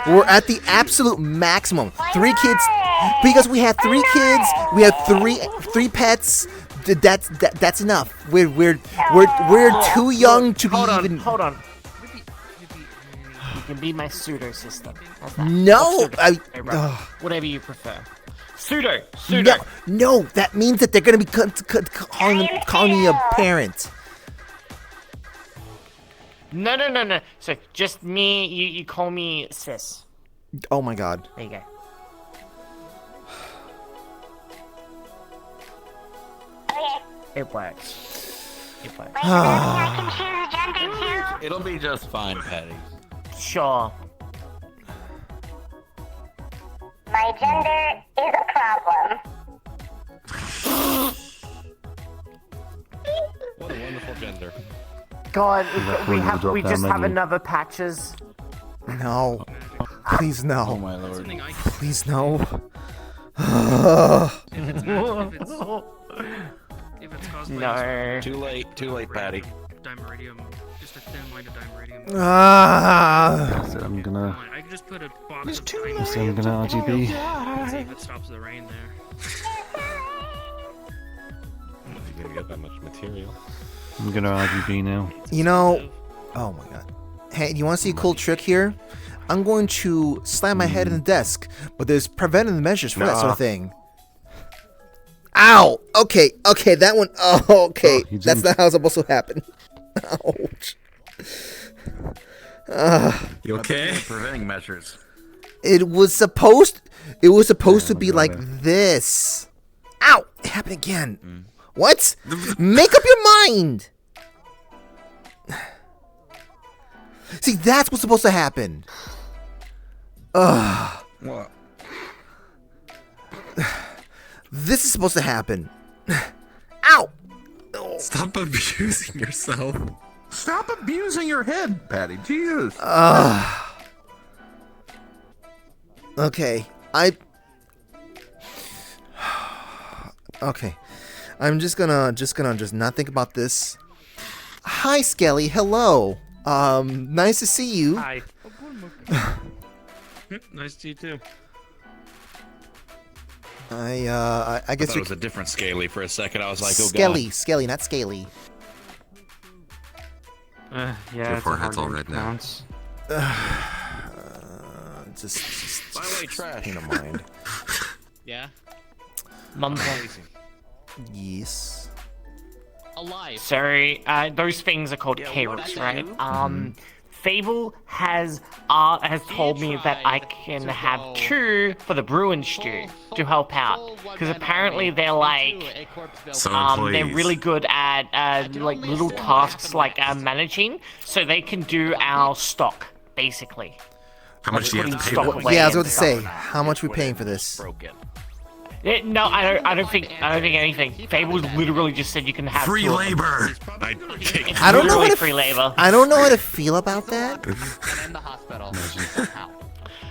We're at the absolute maximum. 3 kids, because we have 3 kids. We have three pets. That's enough. We're too young to be even. Hold on. You can be my pseudo system. How's that? No, Pseudo. Whatever you prefer. Pseudo. No, that means that they're gonna be calling me a parent. No. So just me. You call me sis. Oh my god. There you go. It works. I can choose gender too. It'll be just fine, Patty. Sure. My gender is a problem. What a wonderful gender. God, we we just have another patches. No. Please no. Oh my lord. Please no. If it's caused by No. Too late, Patty. Dimeradium, just a thin line of dimeradium. So I'm gonna. I could just put a box of tiny So I'm gonna RGB. and see if it stops the rain there. You're gonna get that much material. I'm gonna RGB now. You know, oh my god. Hey, you want to see a cool trick here? I'm going to slam my head in the desk, but there's preventive measures for that sort of thing. Ow! Okay, that one. Oh, okay. Oh, that's not how it's supposed to happen. Ouch. You okay? Preventing measures. It was supposed to be like this. Ow! It happened again. What? Make up your mind. See, that's what's supposed to happen. What? This is supposed to happen. Ow! Stop abusing yourself. Stop abusing your head, Patty. Jesus. Okay. Okay. I'm just gonna not think about this. Hi, Skelly. Hello. Nice to see you. Hi. Nice to see you too. I guess That you're was a different Scaly for a second. I was like, oh Skelly, not Scaly. Yeah, Your it's forehead's a all hard red to now. pronounce. Just By the way, trash. in a mind. Yeah. Mumble. Yes. Alive. So, those things are called K-Roots, right? Fable has told me that I can have 2 for the Bruin stew to help out, because apparently they're like, they're really good at like little tasks like managing, so they can do our stock basically. How much do you have to pay stock them? away Yeah, I was and about to stuff. say, how much are we paying for this? Broken. No, I don't think anything. Fable's literally just said you can have Free 2 of them. labor. It's I don't know literally how to free labor. I don't know how to feel about that. And in the hospital. Somehow.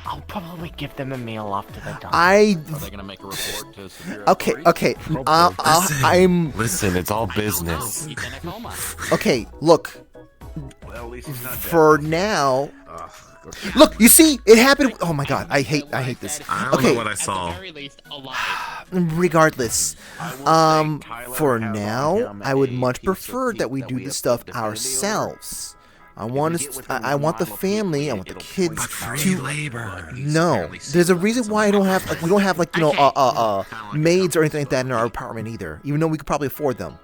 I'll probably give them a meal after they're done. Are they gonna make a report to Superior Okay. Authority? I'm Listen, it's all business. He's in a coma. okay. Look, Well, at least he's not dead. for now. Look, you see, it happened. Oh my god, I hate this. I don't know what I At saw. the very least, alive. Regardless, for now, I would much prefer that we do this stuff ourselves. I want the family, I want the kids to. labor. No, there's a reason why we don't have like maids or anything like that in our apartment either. Even though we could probably afford them.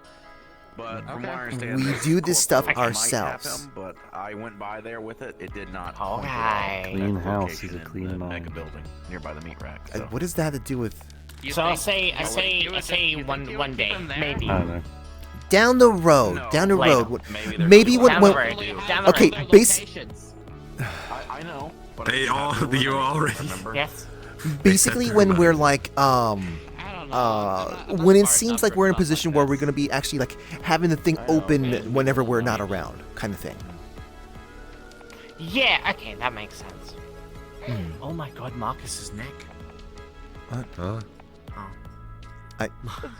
But from what I understand, We the do this stuff corporate might have ourselves. him, but I went by there with it. It did not. Okay. Clean house Location is a in clean the mind. mega building nearby the meat rack. So. What does that have to do with So I say one day, maybe. I don't know. down the road? Down the Later. road. Maybe Maybe when. Down the road. Down the Okay, road. I know. But They all, you already. remember. Yes. Basically, when we're like when it seems like we're in a position where we're gonna be actually like having the thing open whenever we're not around, kind of thing. Yeah. Okay, that makes sense. Oh my God, Marcus's neck. That's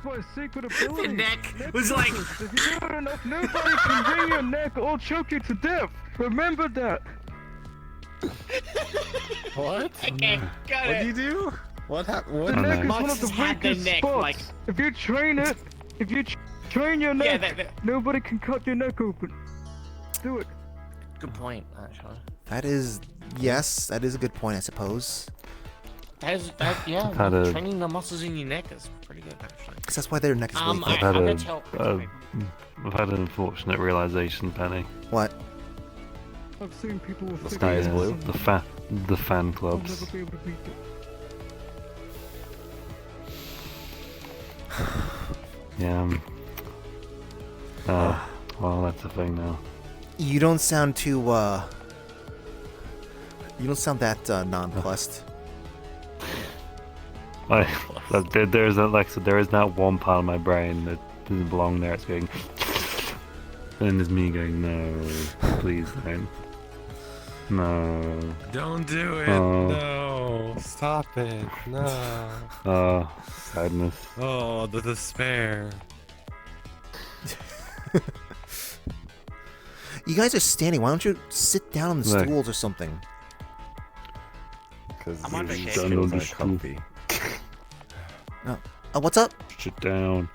my secret ability. The neck was like. If you do it enough, nobody can wring your neck or choke you to death. Remember that. What? Okay, got What do you do? What happened? The Oh, neck is no. one of the Marcus had the weakest neck, spots. like- If you train it, if you train your Yeah, neck, nobody can cut your neck open. Do it. Good point, actually. That is, yes, that is a good point, I suppose. Yeah. Had a- Training the muscles in your neck is pretty good, actually. Because that's why their neck is weak. I've had I'm a, gonna tell. I've had an unfortunate realization, Penny. What? I've seen people with The thick sky is necks blue. and The fan I'll clubs. never be able to beat it. Yeah. Well, that's a thing now. You don't sound too, you don't sound that, nonplussed. There's Alexa. There is not one part of my brain that doesn't belong there. It's going. And there's me going, no, please don't. No. Don't do it. Oh. No. Stop it. No. Oh, sadness. Oh, the despair. You guys are standing. Why don't you sit down on the Look. stools or something? Because I'm on these vacation. stools Don't are comfy. No. What's up? Sit down.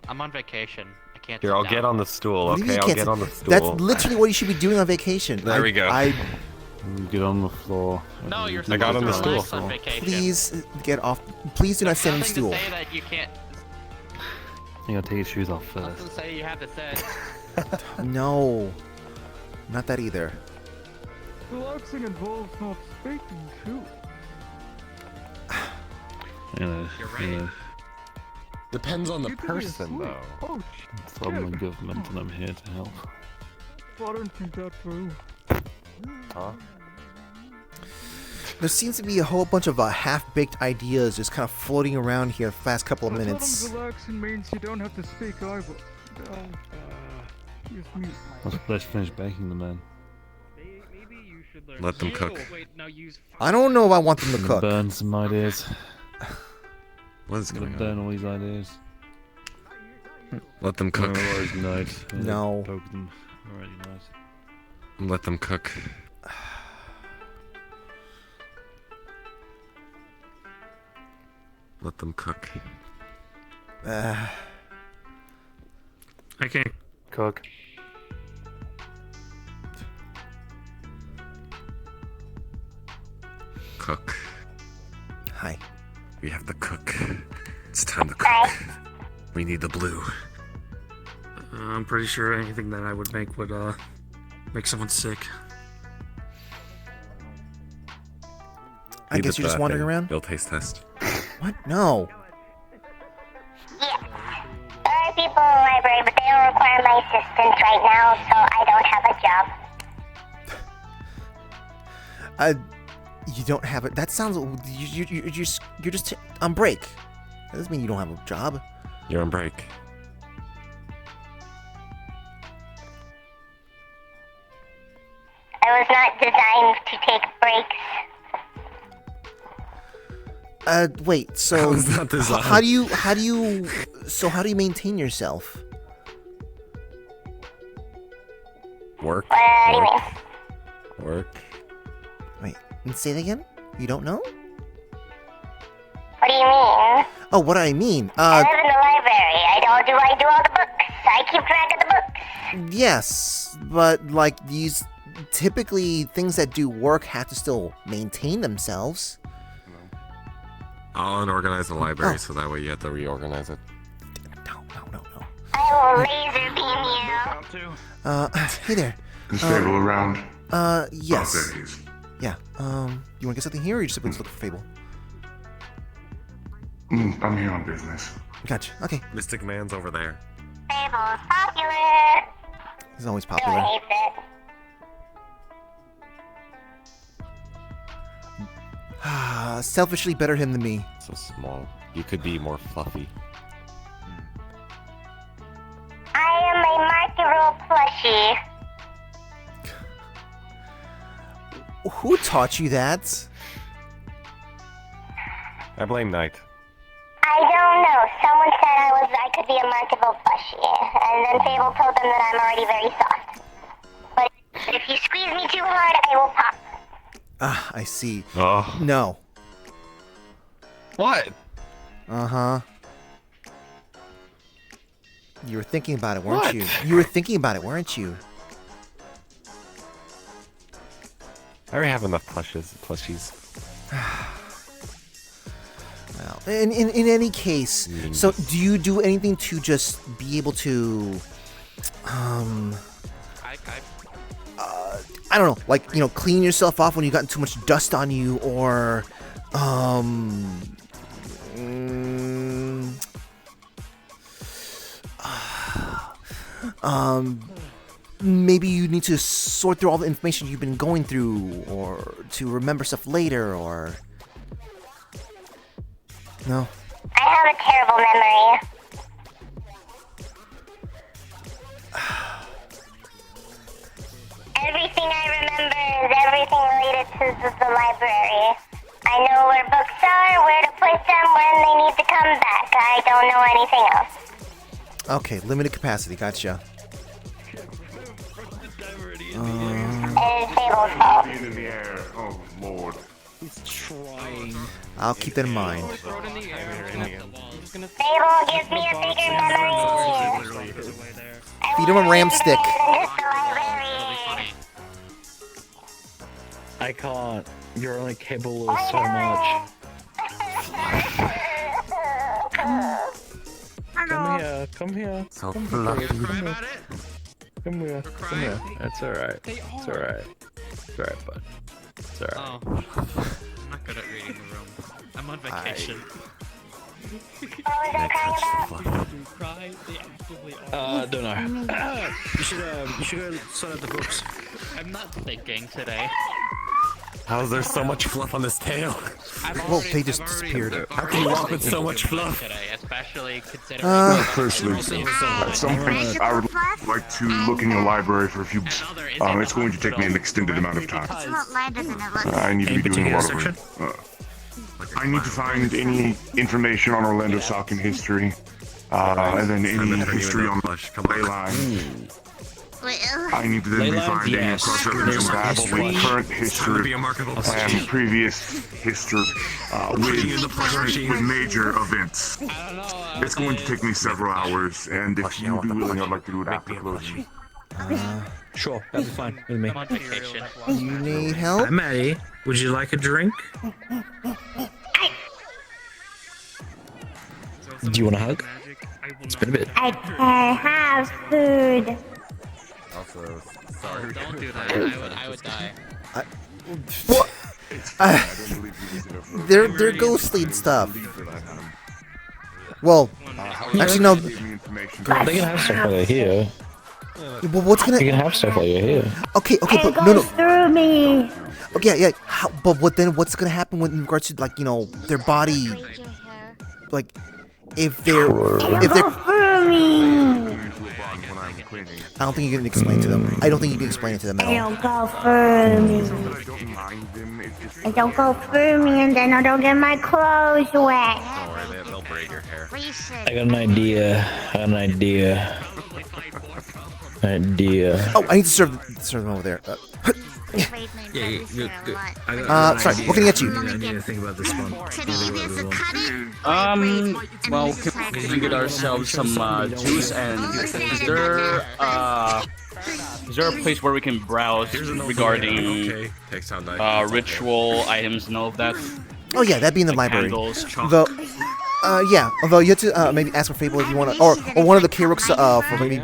I'm on vacation. I can't. Here, sit I'll down. get on the stool, What do you mean okay? you I'll can't get sit- on the stool. That's literally what you should be doing on vacation. There we go. Get on the floor. No, you're I got supposed on to the stool. relax on vacation. Please get off. Please do not stand on the Nothing stool. to say that you can't. You gotta take your shoes off Nothing first. to say you have to sit. No. Not that either. Relaxing involves not speaking too. You're right. Depends on the You could be person, asleep. though. Oh, From the government, and I'm here to help. I don't think that through. Huh? There seems to be a whole bunch of half-baked ideas just kind of floating around here the past couple of I minutes. thought relaxing means you don't have to speak either. Just mute. Let's finish baking them then. Maybe you should learn. Let them cook. Wait, now use. I don't know if I want them to I'm cook. gonna burn some ideas. What is I'm gonna going burn on? all these ideas. Let them cook. Always nice. No. Poke them. Already nice. Let them cook. Let them cook. I can't cook. Cook. Hi. We have to cook. It's time to cook. We need the blue. I'm pretty sure anything that I would make would make someone sick. I guess you're just wandering around? Bill taste test. What? No. Yeah. There are people in the library, but they don't require my assistance right now, so I don't have a job. You don't have it. That sounds. You're just on break. That doesn't mean you don't have a job. You're on break. I was not designed to take breaks. Wait. So How's that designed? how do you maintain yourself? Work. What do you mean? Work. Wait. Say that again. You don't know? What do you mean? Oh, what do I mean? I live in the library. I do all the books. I keep track of the books. Yes, but like these typically things that do work have to still maintain themselves. I'll unorganize the library so that way you have to reorganize it. No. I will laser beam you. Hey there. Is Fable around? Yes. Oh, there he is. Yeah. You want to get something here, or you just simply looking for Fable? I'm here on business. Gotcha. Okay. Mystic Man's over there. Fable's popular. He's always Bill popular. hates it. Selfishly better him than me. So small. You could be more fluffy. I am a Marky Roll plushie. Who taught you that? I blame Knight. I don't know. Someone said I could be a marketable plushie, and then Fable told them that I'm already very soft. But if you squeeze me too hard, I will pop. Ah, I see. Oh. No. What? Uh-huh. You were thinking about it, weren't What? you? You were thinking about it, weren't you? I already have enough plushies. Well, in any case, so do you do anything to just be able to, I don't know, like, you know, clean yourself off when you gotten too much dust on you, or, maybe you need to sort through all the information you've been going through, or to remember stuff later, or... No? I have a terrible memory. Everything I remember is resources of the library. I know where books are, where to put them when they need to come back. I don't know anything else. Okay, limited capacity. Gotcha. It is Fable's fault. In the air. Oh, Lord. He's trying. I'll keep that in mind. Fable gives me a bigger memory. Feed him a ram stick. I can't. You're only capable of so much. Come here. Come here. So Come fluffy. here. Come here. Come here. It's alright. It's alright. It's alright, bud. It's alright. Oh. I'm not good at reading the room. I'm on vacation. Don't know. You should go sort out the books. I'm not thinking today. How is there so much fluff on this tail? Well, they just disappeared. How can you walk with so much fluff? Today, especially considering. Personally, at some point, I would like to look in your library for a few. It's going to take me an extended amount of time. It's a lot lighter than it looks. I need to be doing a lot of work. I need to find any information on Orlando Sock in history, and then any history on ley lines. I need to then be finding and cross-referencing that with current history and previous history with major events. It's going to take me several hours, and if you'd be willing, I'd like to do it after closing. Sure, that'd be fine with me. I'm on vacation. You need help? Hi, Maddie. Would you like a drink? Do you want a hug? It's been a bit. I can't have food. Also, sorry. Don't do that. I would die. What? They're ghostly and stuff. Well, actually no. They can have stuff while you're here. Well, what's gonna? You can have stuff while you're here. Okay, but It no. goes through me. Okay, yeah. But what's gonna happen with in regards to their body? Like, if they're Through me. I don't think you can explain it to them. I don't think you can explain it to them at all. It'll go through me. It'll go through me, and then I don't get my clothes wet. Don't worry, they'll braid your hair. I got an idea. Oh, I need to serve them over there. Sorry, what can I get you? I need to think about this one. Well, can we get ourselves some juice, and is there a place where we can browse regarding ritual items and all of that? Oh yeah, that'd be in the library. Candles, Though, yeah. Although you have to maybe ask for Fable if you want to, or one of the K-Rooks for maybe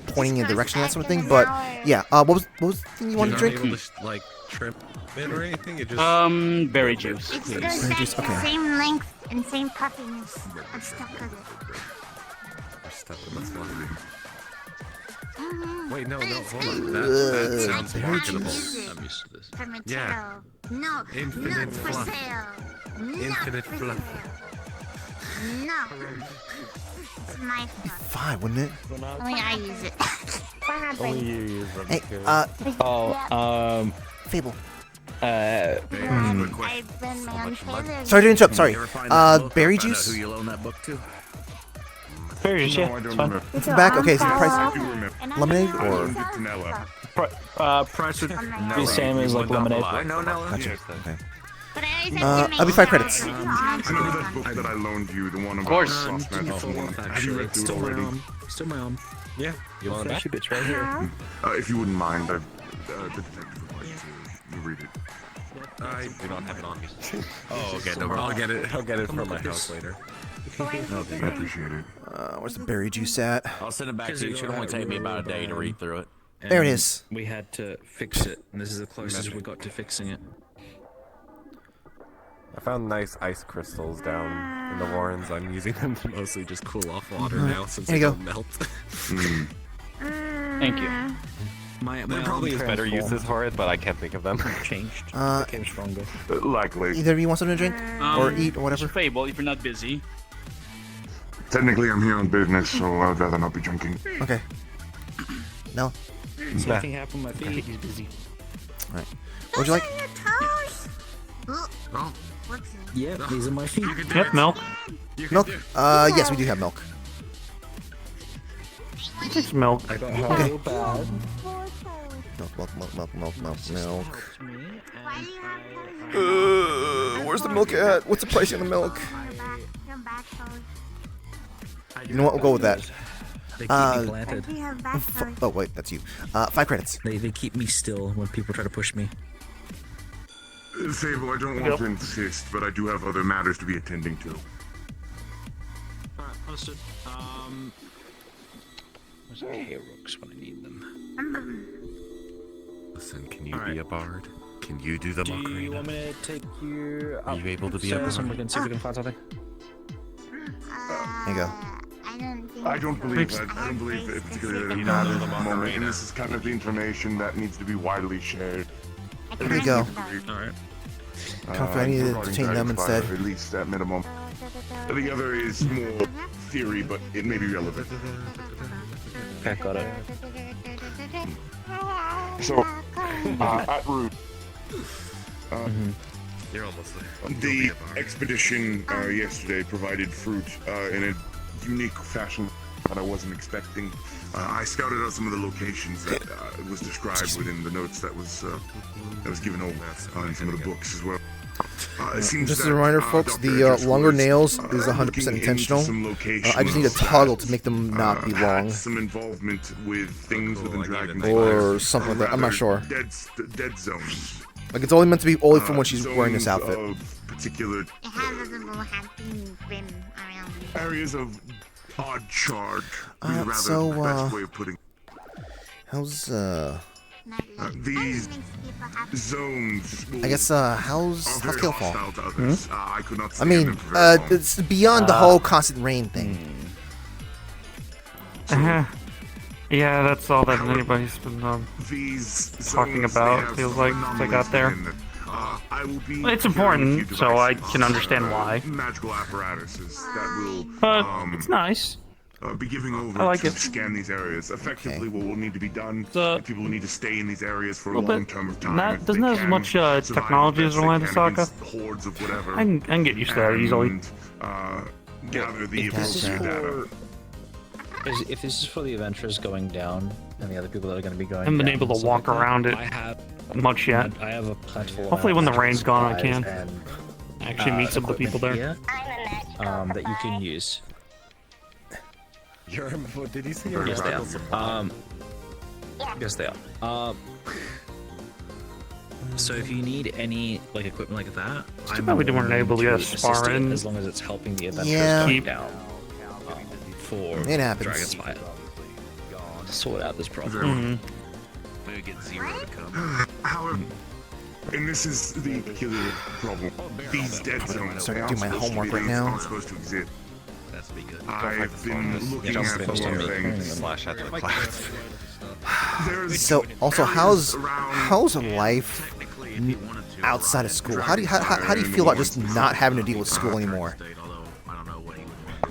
pointing in a direction, that sort of thing. But yeah, what was the thing you wanted to drink? Like shrimp bit or anything? It just berry juice. It's please. the Berry juice, okay. same length and same puffiness. I'm stuck with it. stuff in the fluff. Mm-hmm. Wait, no, hold on. That sounds marketable. I'm used to this. Yeah. No, Infinite not for fluff. sale. Infinite fluff. No. It's my fluff. Fine, wouldn't it? Only I use it. What happened? Hey, Fable. I've been man-tailored. Sorry to interrupt. Sorry. Berry juice. Who you loan that book to? Berry juice, yeah. It's fine. It's the back. Okay, so the price. Lemonade or? Price would be the same as like lemonade. Gotcha. Okay. But I always I'll be 5 credits. I know that book that I loaned you, the one about Lost Mantle. Have you read through it already? Still my arm. Yeah. You want that? It's right here. If you wouldn't mind, the detective would like to read it. I do not have it on me. Oh, okay, no problem. I'll get it from my house later. I appreciate it. Where's the berry juice at? I'll send it back to you. It should only take me about a day to read through it. There it is. We had to fix it, and this is the closest we got to fixing it. I found nice ice crystals down in the Warrens. I'm using them to mostly just cool off water now since There they you don't melt. Thank you. There probably is better uses for it, but I can't think of them. Changed. Became stronger. Likely. Either of you want something to drink or eat or whatever. Fable, if you're not busy. Technically, I'm here on business, so I'd rather not be drinking. Okay. No. Something happened with my feet. He's busy. Alright. What would you like? Oh, what's it? Yeah, these are my feet. Yep, milk. Milk? Yes, we do have milk. It's milk. I got Okay. real bad. Milk. Where's the milk at? What's the price on the milk? You know what? We'll go with that. They keep me planted. Oh wait, that's you. 5 credits. They keep me still when people try to push me. Fable, I don't want to insist, but I do have other matters to be attending to. Alright, understood. Where's K-Rooks when I need them? Listen, can you be a bard? Can you do the Do you Macarena? want me to take you Are up you able to be a bard? and we can see if we can find something? There you go. I don't believe that particularly that it matters at the moment, and this is kind of the information that needs to be widely shared. There you go. Alright. Comfort, I need to regarding entertain them Dragonfire, instead. At least at minimum. The other is more theory, but it may be relevant. Okay, got it. So, at root, You're almost there. the expedition yesterday provided fruit in a unique fashion that I wasn't expecting. I scouted out some of the locations that was described within the notes that was given over in some of the books as well. It seems Just that, a reminder, folks, Dr. the Edris longer was, nails is looking 100% into intentional. some I just need a locations toggle that, to make them not be had long. some involvement with things within Dragon's Or something like that. I'm not sure. Dead zones. Like, it's only meant to be only from when she's wearing this Zones outfit. of particular areas of odd charge. Would be rather so, the best way of putting it. How's, these zones. I guess, how's Killfall? Hostile to others. I could not I stand mean, them for very long. it's beyond the whole constant rain thing. Yeah, that's all that anybody's been These talking zones, about. they have Feels like they got there. within them. I will be It's procuring a few important, so I devices, can understand why. Magical apparatuses that will. But it's nice. Be giving over I like to it. scan these areas. Effectively, what will need to be done, people will need to stay in these areas for a Well, long but term of time. not- if doesn't they have as can much, survive technology the as best they Orlando can Soccer. against hordes of whatever. I can get used to that easily. And, gather the If this is appropriate data. if this is for the adventurers going down and the other people that are going to be going I haven't been down able to and stuff walk like that, around it I have much yet. I have a plentiful Hopefully when the rain's gone, I can supplies and, actually meet some of the people there. here, that you can use. You're, what did he say? Yes, they are. Yes, they are. So if you need any like equipment like that, I'm bad we weren't willing able to get assist far it in. as long as it's helping the adventurers Yeah. going down for It happens. Dragonfire. Sort out this problem. Maybe get Zero to come. However, and this is the peculiar problem. These dead zones, Start they doing my aren't supposed to homework be right things now. aren't supposed to exist. That's be good. I've been looking at more things. Slash at the clouds. So, also, how's life outside of school? How do you feel about just not having to deal with school anymore?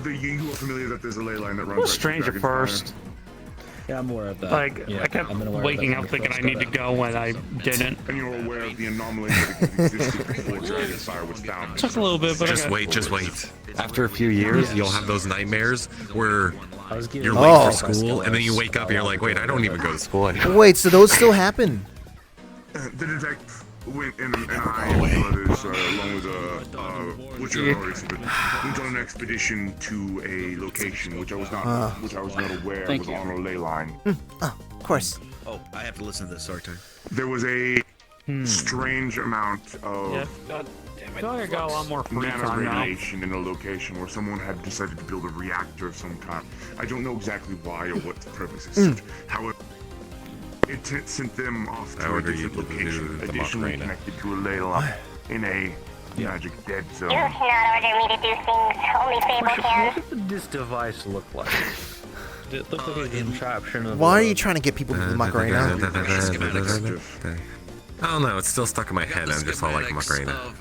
You are familiar that there's a ley line that runs. It was right strange through at Dragon's first. Yeah, I'm aware of that. Like, Yeah, I kept I've been aware of waking that up when thinking I first need got to out. go when I didn't. And you're aware of the anomaly that existed before Dragonfire was found. Took a little bit, but I Just got wait, just wait. After a few years, you'll have those nightmares where you're late Oh. for school, and then you wake up and you're like, wait, I don't even go to school anymore. Wait, so those still happen? The detective went and I and others, along with Wiccarium, went on an expedition to a location which I was not aware was on a ley line. Oh, of course. Oh, I have to listen to this. Sorry, Ty. There was a strange amount of Yeah, God damn it. I feel like I got a lot more free mana time now. radiation in a location where someone had decided to build a reactor of some kind. I don't know exactly why or what the purpose is. However, it sent them off to a How are you different able to do location, the additionally Macarena? connected to a ley line in a magic dead zone. You cannot order me to do things only Fable can. What did this device look like? It looked like a contraption of Why are you trying to get people to do the Macarena? I don't know, it's still stuck in my head. I'm just all like Macarena.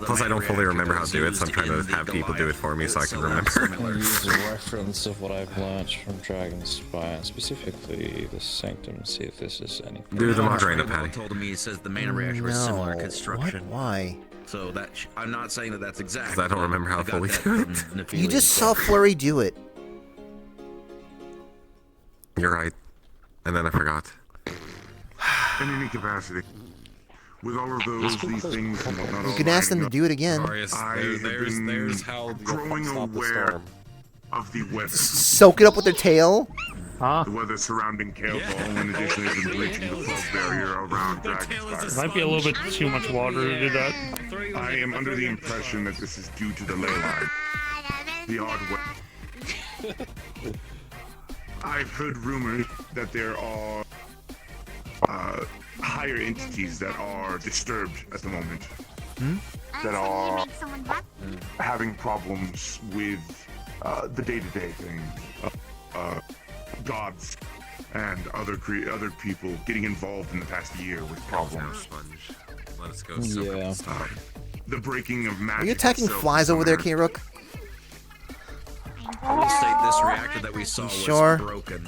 Plus, I don't fully remember how to do it, so I'm trying to have people do it for me so I can remember. Use a reference of what I've learned from Dragon Spire, specifically the Sanctum, see if this is anything. Do the Macarena, Patty. Told me he says the mana reactor is similar construction. What? Why? So that I'm not saying that that's exact. Because I don't remember how fully do it. You just saw Flurry do it. You're right. And then I forgot. In any capacity. With all of these things and whatnot, You can ask them to do it again. There's how growing aware of the weather. Soak it up with their tail? The weather surrounding Kaleball, in addition to breaching the fog barrier around Dragonspire. Might be a little bit too much water to do that. I am under the impression that this is due to the ley line. The odd weather. I've heard rumors that there are higher entities that are disturbed at the moment. That are having problems with the day-to-day things. Gods and other people getting involved in the past year with problems. Let us go. Yeah. The breaking of magic. Are you attacking itself flies is over there, unearthed. K-Rook? I will state this reactor that we saw was Sure. broken.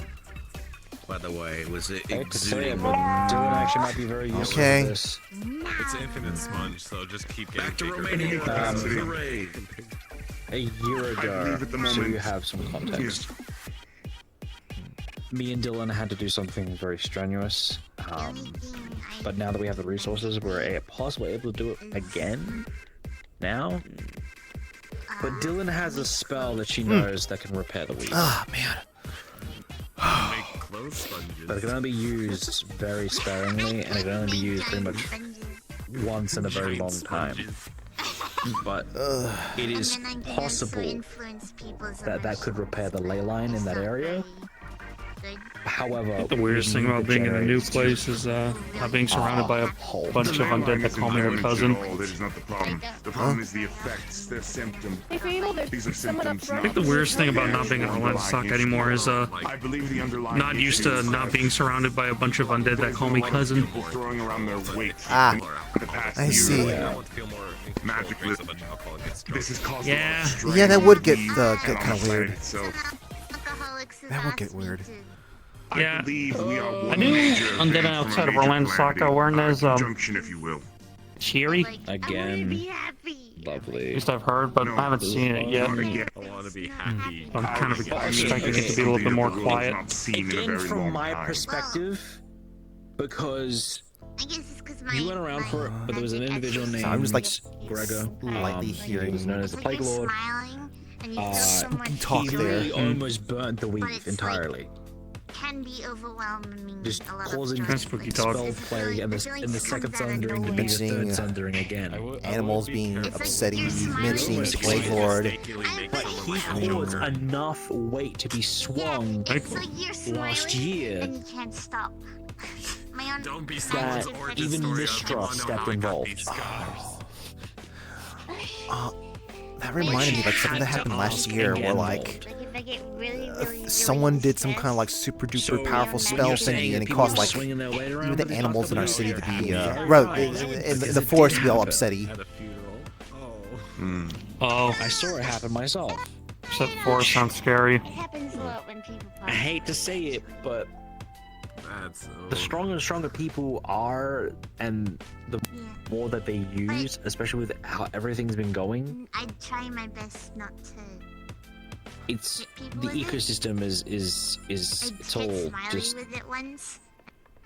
By the way, it was I could say it, exuding. but Dylan actually might be very useful Okay. for this. It's an infinite sponge, so just keep getting Back to bigger. Romania. Capacity. Hooray. A year ago, believe at the so moment- you have some context. Me and Dylan had to do something very strenuous, but now that we have the resources, we're possibly able to do it again now. But Dylan has a spell that she knows that can repair the weed. Ah, man. Make clothes sponges. But it can only be used very sparingly, and it can only be used pretty much once in a very long time. But it is possible that that could repair the ley line in that area. However, The weirdest thing about being in a new place is not being surrounded by a bunch of undead that call me their cousin. That is not the problem. The problem is the effects, the symptoms. These are symptoms. I think the weirdest thing about not being in a land stock anymore is I believe the underlying not used to not being surrounded by a bunch of undead that call me cousin. people throwing around their weight. Ah, in the past I year. see. Magically, this is causing Yeah. Yeah, that would get kind of homicide weird. itself. That would get weird. Yeah, believe we are I one knew major undead event outside from of a Orlando major Sock calamity. were known as Conjunction, if you will. cheery. again, At lovely. least I've heard, but I haven't seen it yet. I want to be happy. I'm kind of expecting it to be a little bit more quiet. Not seen in a Again, very from long my time. perspective, because you went around for it, but there was an individual named So I'm just like Gregor, lightly he hearing was known as the Plague Lord. spooky talk He there. really almost burnt the weave entirely, Can be overwhelming. just a lot of causing That's spooky talk. spell plague, and the second Sundering to be the Mentioning, third Sundering again. Animals being upsetting, mentioning the Plague Lord. But he caused enough weight to be swung last year And you can't stop. My own Don't be that someone's origin even story. Mistra stepped involved. That reminded me like something that happened last year where like if I get really someone did some kind of like super duper powerful spell thingy and it caused like even the animals in our city to be in the forest to be all upsetty. Oh, I saw it happen myself. except for it sounds scary. It happens a lot when people I hate to say it, but That's the stronger and stronger people are, and the more that they use, especially with how everything's been going, I try my best not to. it's the ecosystem is it's all Smiley just with it once,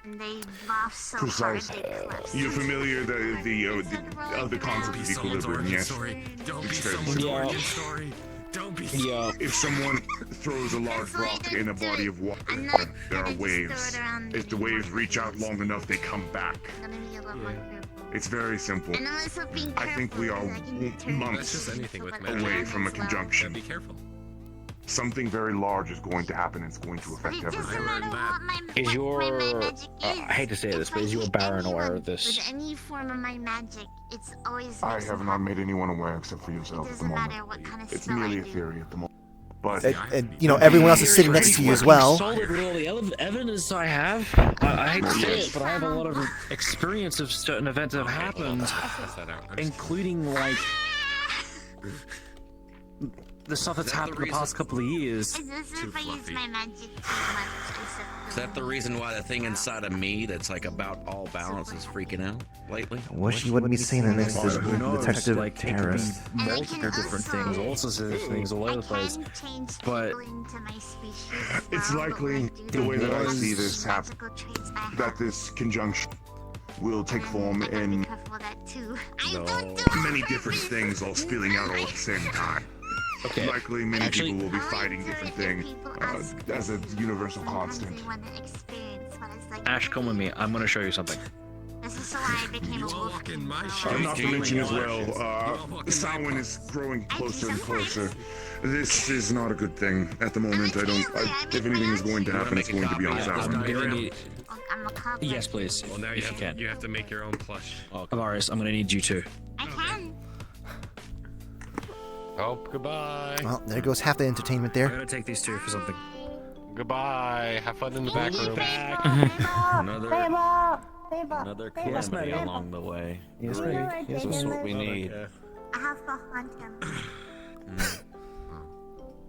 and they laugh so Precisely. hard they collapse. You're familiar the concept of equilibrium, yes? Don't be It's very someone's simple. origin story. Don't be. yeah. If someone throws a large rock in a body of water, there are waves. If the waves reach out long enough, they come back. I'm gonna be a lot more careful. It's very simple. And I'm also being I think we are That's months just anything with away from a conjunction. Be careful. Something very large is going to happen and it's going to affect It doesn't everything. matter what my Is your magic is. I hate to say this, but is your Baron aware of this? With any form of my magic, it's always I makes have them not happy. made anyone aware except for It yourself at the doesn't moment. matter what kind of It's spell I merely a do. theory at the moment. But and you know everyone else is sitting next to you as well. Solid with all the evidence I have. I hate to say it, but I have a lot of experience of certain events that have happened, including like the stuff that's happened the past couple of years. Is this if I use my magic too much? Is that the reason why the thing inside of me that's like about all balance is freaking out lately? I wish you wouldn't be saying that next to Who knows? detective Like, it could be terrorist. multiple different things, all sorts of things all over the place. But it's likely, the way that I see this happen, that this conjunction will take form in many different things all spilling out all at the same time. Okay. Likely many people will be fighting different things as a universal constant. Ash, come with me. I'm gonna show you something. This is why I became a wolf. Not to mention as well, Samhain is growing closer and closer. This is not a good thing at the moment. If anything is going to happen, it's going to be on Samhain. Yes, please. Well, now if you can. You have to make your own plush. Amaris, I'm gonna need you too. I can. Oh, goodbye. Well, there goes half the entertainment there. I'm gonna take these two for something. Goodbye. Have fun in the back room. Another calamity along the way. Yes, ma'am. This is what we need. I have to hunt him.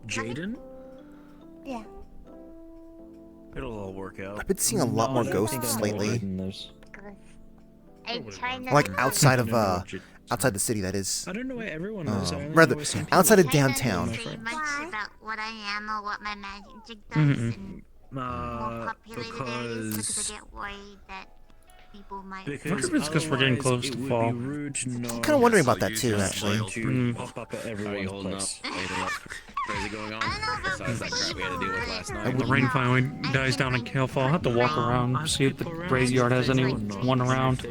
Jaden? Yeah. It'll all work out. I've been seeing a lot more ghosts lately. I try not Like to outside of outside the city, that is. I don't know where everyone is. Rather, outside of downtown. say much about what I am or what my magic does in more populated areas because I get worried that people might. Because we're getting close to fall. I'm kind of wondering about that too, actually. Pop up at How are you everyone's holding up? place. Anything else crazy going on? Besides that crap we had to deal with last night. The rain finally dies down in Calefall. I'll have to walk around, see if the graveyard has anyone around.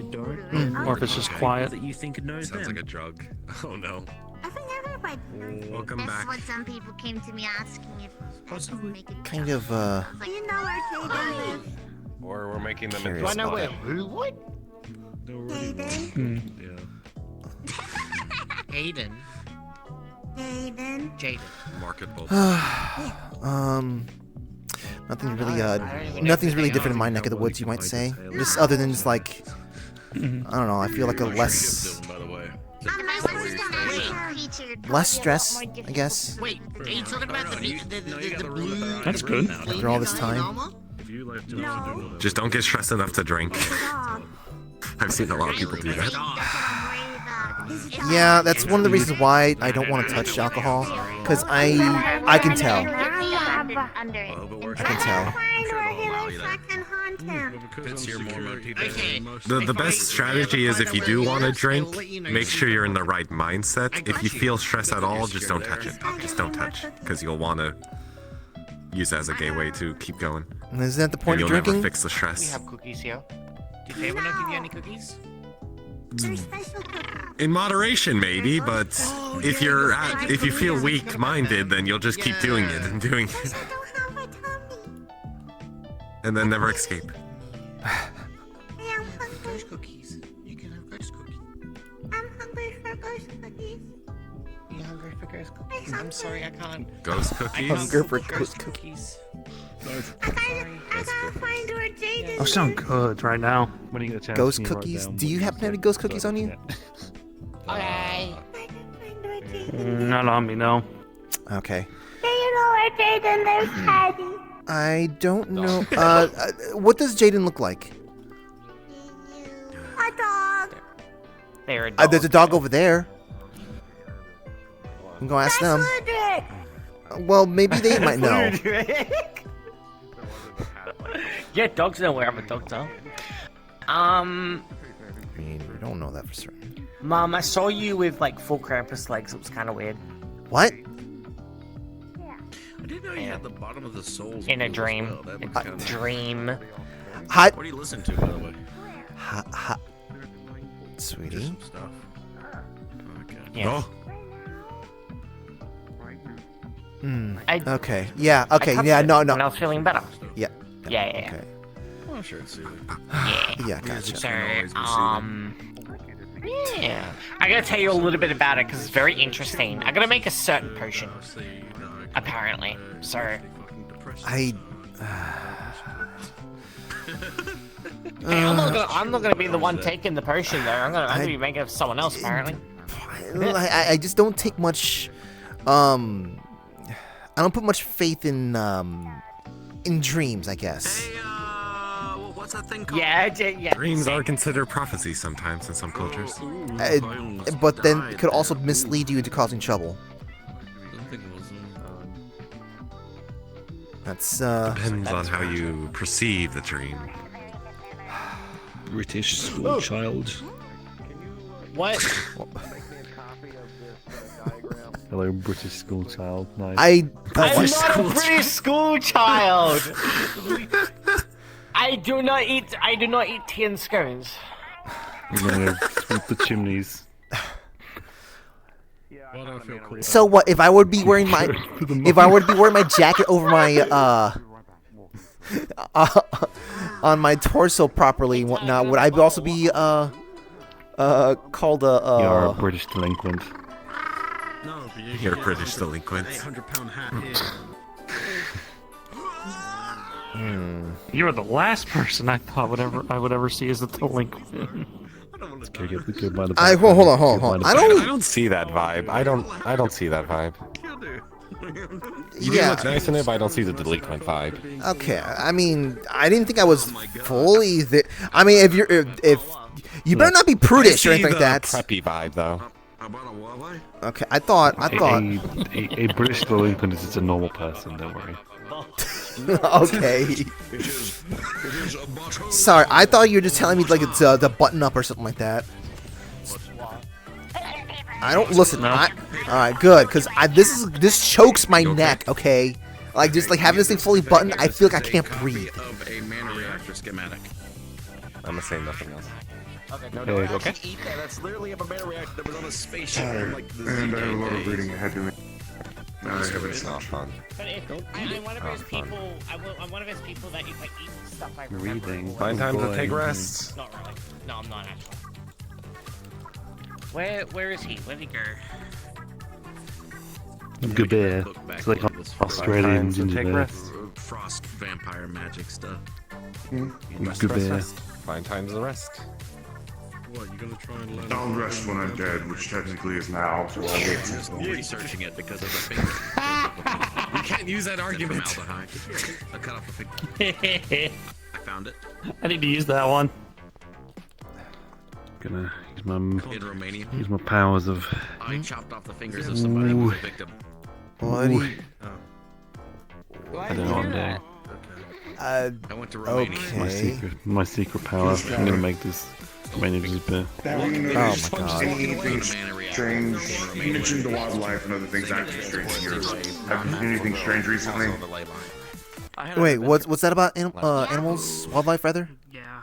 Or if it's just quiet. That you think knows Sounds them. like a drug. Oh no. I think everybody knows. Welcome This back. is what some people came to me asking if I could make it. Kind of Like, you know where Jaden lives? Or we're making them Curious into about a that. Who? What? Jaden. Yeah. Aiden. Jaden. Jaden. Marketable. Nothing's really different in my neck of the woods, you might say. Just other than just like, I don't know. I feel like a less By the way. less stress, I guess. Wait, are you talking about the blue? That's good. After all this time. If you left him to do Just don't get stressed enough to drink. I've seen a lot of people do that. Yeah, that's one of the reasons why I don't want to touch alcohol, because I can tell. I can tell. The best strategy is if you do want to drink, make sure you're in the right mindset. If you feel stress at all, just don't touch it. Just don't touch, because you'll want to use it as a gateway to keep going. And isn't that the And point you'll of drinking? never fix the We stress. have cookies here. Did Faber not give you any cookies? In moderation, maybe, but if you feel weak-minded, then you'll just keep doing it and doing it, and then never escape. Ghost cookies. You can have ghost cookies. I'm hungry for ghost cookies. You hungry for ghost cookies? I'm sorry, I can't. Ghost I cookies? can't Hunger cook for ghost ghost cookies. I gotta find where Jaden I sound good right now. When you get a chance, Ghost can you write cookies? down Do you what happen to have any said ghost so cookies I on can you? get- Okay. Not on me, no. Okay. Do you know where Jaden lives, Patty? I don't know. What does Jaden look like? A dog. They're a dog. There's a dog over there. I'm gonna ask them. Ludwig. Well, maybe they might know. Yeah, dogs know where I'm a dog though. I mean, we don't know that for certain. Mom, I saw you with like full Krampus legs. It was kind of weird. What? I didn't know you had the bottom of the soles. In a blue as dream. well. That looks A kinda- dream. Hi. What do you listen to, by the way? Ha. Sweetie. Some stuff. Okay. Yeah. Okay. Yeah. Okay. I Yeah. touched No. it No. When I was feeling better. Yeah. Yeah. Okay. Well, sure, it's soothing. Yeah. Yeah. Gotcha. So, yeah. I gotta tell you a little bit about it because it's very interesting. I gotta make a certain potion. apparently. So. I. Hey, I'm not gonna be the one taking the potion though. I'm gonna be making it for someone else apparently. I just don't take much. I don't put much faith in dreams, I guess. What's that thing called? Yeah. Dreams are considered prophecy sometimes in some cultures. But then it could also mislead you into causing trouble. That's depends on how you perceive the dream. British school child. What? Hello, British school child. Nice. I'm not a British school child. I do not eat tea and scones. We're gonna sweep the chimneys. So what if I would be wearing my jacket over my on my torso properly and whatnot, would I also be called a You're a British delinquent. You're a British delinquent. You're the last person I thought I would ever see as a delinquent. Hold on. I don't see that vibe. I don't see that vibe. You do look nice in it, but I don't see the delinquent vibe. Okay, I mean, I didn't think I was fully there. I mean, if you better not be prudish or anything like that. Preppy vibe though. Okay, I thought. A British delinquent is just a normal person. Don't worry. Okay. Sorry, I thought you were just telling me like it's the button up or something like that. I don't listen. All right, good, because this chokes my neck. Okay, like just like having this thing fully buttoned, I feel like I can't breathe. A mana reactor schematic. I'm gonna say nothing else. Okay. Okay. Eat that. That's literally a mana reactor that was on a spaceship. And I have a lot of reading ahead to me. It's not fun. But I'm one of those people. I'm one of those people that if I eat stuff I remember. Reading. Find time to take rests. Not really. No, I'm not actually. Where is he? Where'd he go? Good bear. It's like Australian ginger bear. Frost vampire magic stuff. Good bear. Find time to rest. What, you gonna try and learn? I'll rest when I'm dead, which technically is now, so I'll get to researching it because of the finger. You can't use that argument. I cut off the finger. I found it. I need to use that one. Gonna use In Romania. use my powers of. I chopped off the fingers of somebody who was a victim. What? I don't know what I'm doing. I went to Romania. Okay. My secret power. I'm gonna make this. Manage this bear. Oh my god. Anything strange? You mentioned the wildlife and other things actually strange to you. Have you seen anything strange recently? Wait, what's that about? Animals, wildlife, rather? Yeah.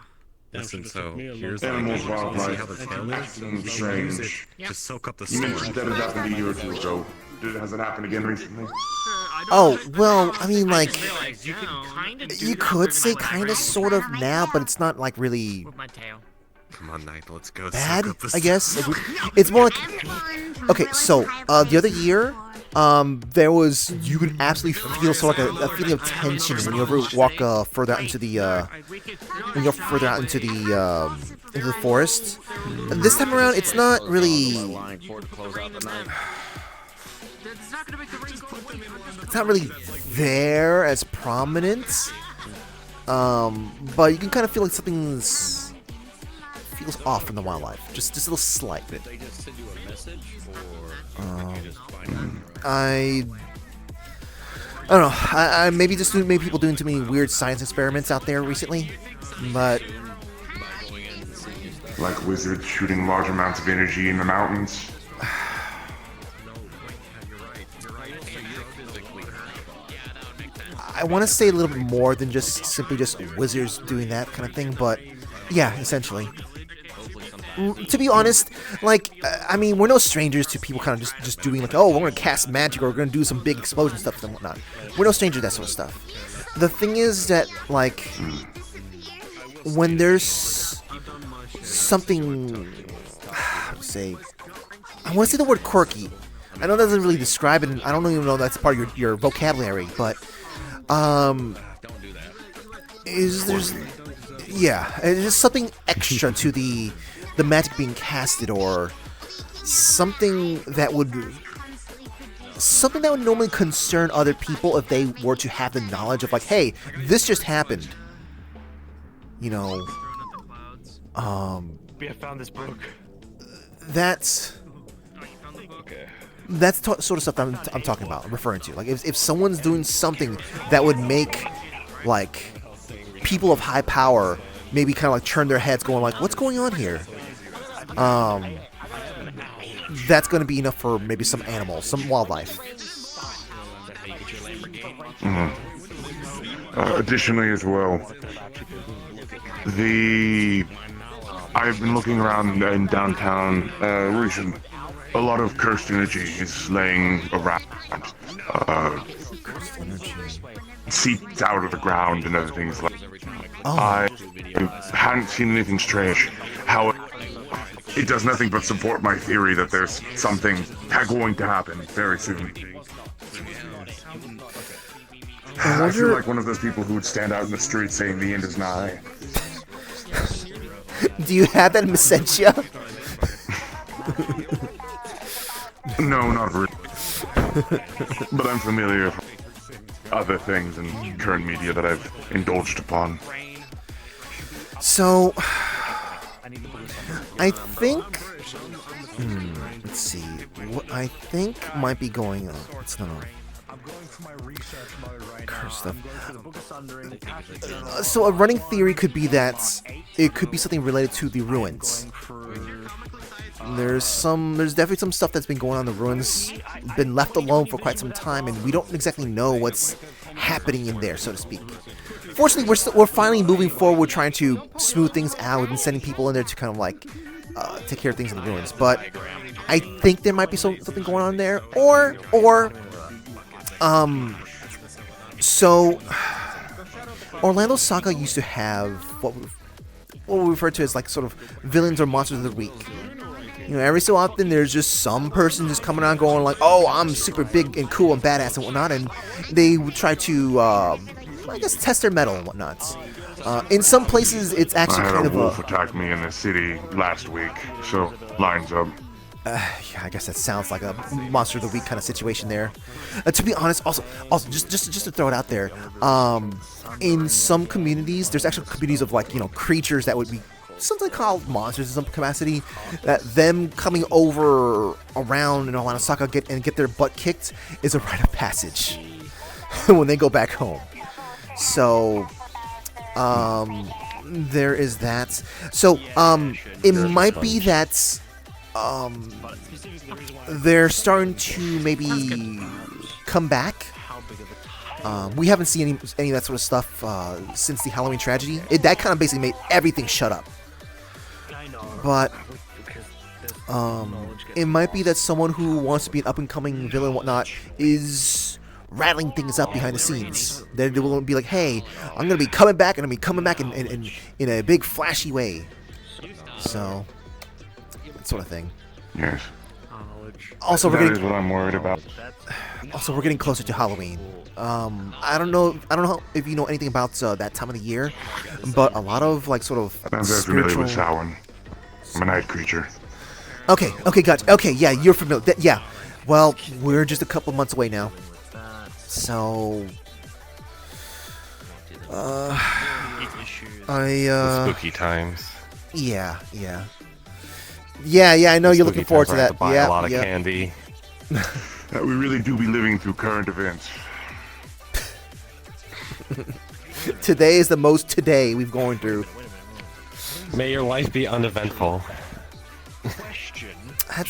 Listen, so here's Animals, see wildlife. how the tail is. Strange. Just soak up the You storm. mentioned that it happened a year or two ago. Has it happened again recently? Oh, well, I mean, like, You you could say kind of, sort of now, but it's not like really With my tail. Come on, Knight, let's go. bad, soak up the I guess. It's more like, okay, so the other year, there was, you could absolutely feel sort of like a feeling of tension when you ever walk further out into the when you go further out into the forest. And this time around, it's not really. It's not really there as prominent, but you can kind of feel like something's feels off from the wildlife, just a little slight bit. Did they just send you a message, or did you just find out? I don't know. I maybe people doing too many weird science experiments out there recently, but Like wizards shooting large amounts of energy in the mountains? I want to say a little bit more than just simply just wizards doing that kind of thing, but yeah, essentially. To be honest, like, I mean, we're no strangers to people kind of just doing like, oh, we're going to cast magic or we're going to do some big explosion stuff and whatnot. We're no strangers to that sort of stuff. The thing is that, like, when there's something, how to say, I want to say the word quirky, I know that doesn't really describe it, and I don't even know that's part of your vocabulary, but there's just something extra to the magic being casted, or something that would normally concern other people if they were to have the knowledge of, like, hey, this just happened. You know, We have found this book. That's sort of stuff I'm talking about, I'm referring to. Like, if someone's doing something that would make, like, people of high power maybe kind of like turn their heads, going like, what's going on here? That's going to be enough for maybe some animals, some wildlife. Additionally, as well, I've been looking around in downtown recently. A lot of cursed energy is laying around. Seeped out of the ground and other things like that. I hadn't seen anything strange. However, it does nothing but support my theory that there's something going to happen very soon. I feel like one of those people who would stand out in the street saying the end is nigh. Do you have that in Messentia? No, not really. But I'm familiar with other things in current media that I've indulged upon. So, I think... let's see. What I think might be going on... It's not... Curse stuff. So a running theory could be that it could be something related to the ruins. There's definitely some stuff that's been going on in the ruins, been left alone for quite some time, and we don't exactly know what's happening in there, so to speak. Fortunately, we're finally moving forward, trying to smooth things out. We've been sending people in there to kind of like take care of things in the ruins, but I think there might be something going on there, so Orlando Saga used to have what we refer to as like sort of villains or monsters of the week. You know, every so often there's just some person just coming on going like, oh, I'm super big and cool and badass and whatnot, and they would try to, I guess, test their mettle and whatnot. In some places, it's actually kind of a... I had a wolf attack me in the city last week, so lines up. Yeah, I guess that sounds like a monster of the week kind of situation there. To be honest, also, just to throw it out there, in some communities, there's actually communities of like, you know, creatures that would be something called monsters in some capacity. That them coming over around in Olanasaka get their butt kicked is a rite of passage when they go back home. So, there is that. So, it might be that. They're starting to maybe come back. We haven't seen any of that sort of stuff since the Halloween tragedy. That kind of basically made everything shut up. But it might be that someone who wants to be an up-and-coming villain and whatnot is rattling things up behind the scenes. They will be like, hey, I'm going to be coming back, and I'm going to be coming back in a big flashy way. So... sort of thing. Yes. Also, that is what I'm worried about. Also, we're getting closer to Halloween. I don't know if you know anything about that time of the year, but a lot of like sort of I'm very familiar with Samhain. I'm a night creature. Okay, gotcha. Okay, yeah, you're familiar. Yeah. Well, we're just a couple months away now. So, The spooky times. Yeah, I know you're looking forward to that. To buy a lot of candy. We really do be living through current events. Today is the most today we've gone through. May your life be uneventful.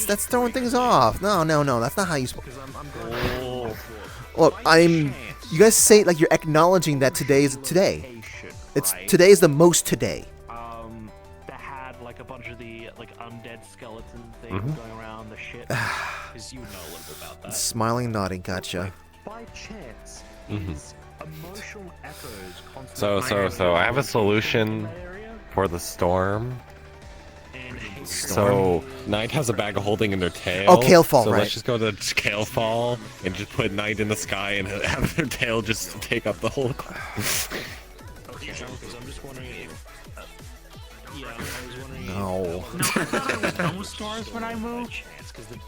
That's throwing things off. No, that's not how you spoke. Look, you guys say it like you're acknowledging that today is today. Today is the most today. That had like a bunch of the like undead skeleton things going around the shit. Because you know a little bit about that. Smiling, nodding, gotcha. By chance, emotional echoes So I have a solution for the storm. Storm. So Knight has a bag of holding in their tail. Oh, Kalefall, so right. let's just go to Kalefall and just put Knight in the sky and have their tail just take up the whole. Okay, because I'm just wondering if. Yeah, I was wondering. No. No, I thought I would know stores when I moved.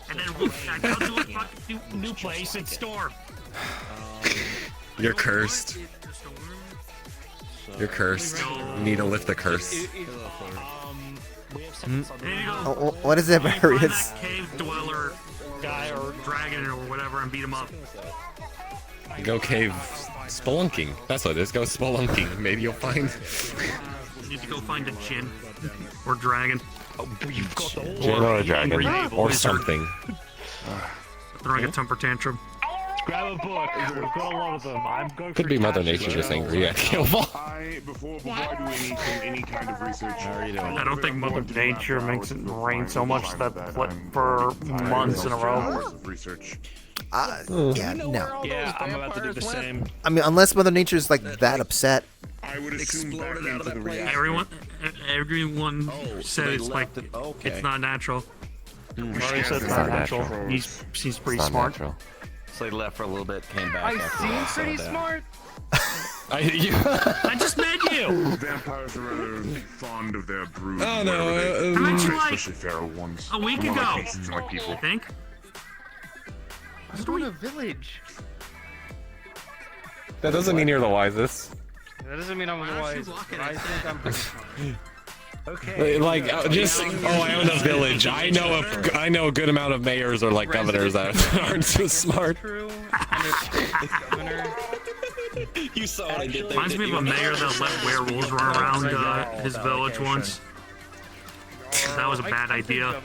And then I go to a fucking new place and storm. You're cursed. You're cursed. You need to lift the curse. Oh, what is it, Marius? Cave dweller guy or dragon or whatever and beat him up. Go cave spelunking. That's what it is. Go spelunking. Maybe you'll find. You need to go find a djinn or dragon. You've got the whole Djinn or a dragon or something. Throwing a temper tantrum. Grab a book. We've got a lot of them. I'm going Could for be Mother cash. Nature just angry at Kalefall. Before I do any kind of research, I don't think Mother Nature makes it rain so much that for months in a row. Research. Yeah, no. Yeah, I'm about to do the same. I mean, unless Mother Nature's like that upset. I would assume back into the reactor. Everyone said it's like it's not natural. Mario said it's not natural. He's pretty smart. So he left for a little bit, came back. I after seem that, pretty so that- smart. I just met you. Vampires are rather fond of their brood. Oh, no, I met you like especially feral ones. a week More ago. like beasts like people. I think. I'm doing a village. That doesn't mean you're the wisest. That doesn't mean I'm wise. But I think I'm pretty smart. Okay. Like, just I own a village. I know a good amount of mayors or like governors that aren't so smart. You saw what I did there. Reminds me of a mayor that let werewolves run around his village once. That was a bad idea.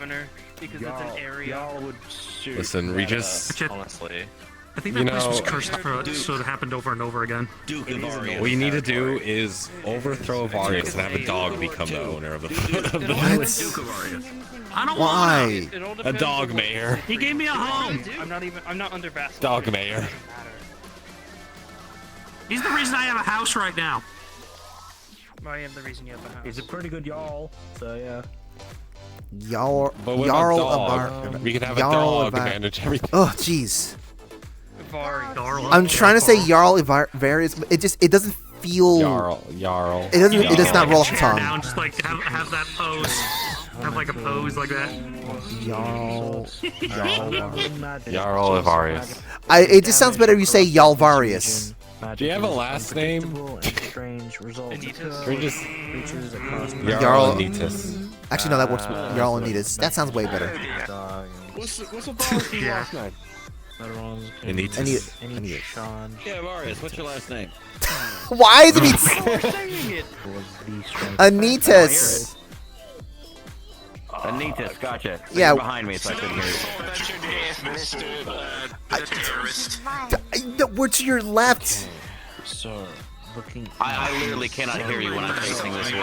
Because it's an area. Listen, Regis. Honestly. I think that place was cursed so it happened over and over again. What you need to do is overthrow Varius and have a dog become the owner of the village. I don't Why? A dog mayor. He gave me a home. I'm not under vassal. Dog mayor. He's the reason I have a house right now. I am the reason you have a house. He's a pretty good y'all, so yeah. Jarl But what Jarl about of dog? We can have a Jarl dog of manage everything. Oh, jeez. Varys. I'm trying to say Jarl Various, but it doesn't feel. Jarl. It doesn't. It does not roll off the Tear tongue. down, just like have that pose. Have like a pose like that. Jarl. Jarl of Varius. It just sounds better if you say Jarl Various. Do you have a last name? Regis. Jarl Jarl Anitas. Actually, no, that works. With Jarl Anitas. That sounds way better. What's the Varys' last name? Anitas. Yeah, Marius, what's your last name? Why is it Saying it. Anitas? Anitas, gotcha. So Yeah. you're behind me, so I couldn't hear you. We're to your left. So, looking. I literally cannot hear you when I'm facing this way.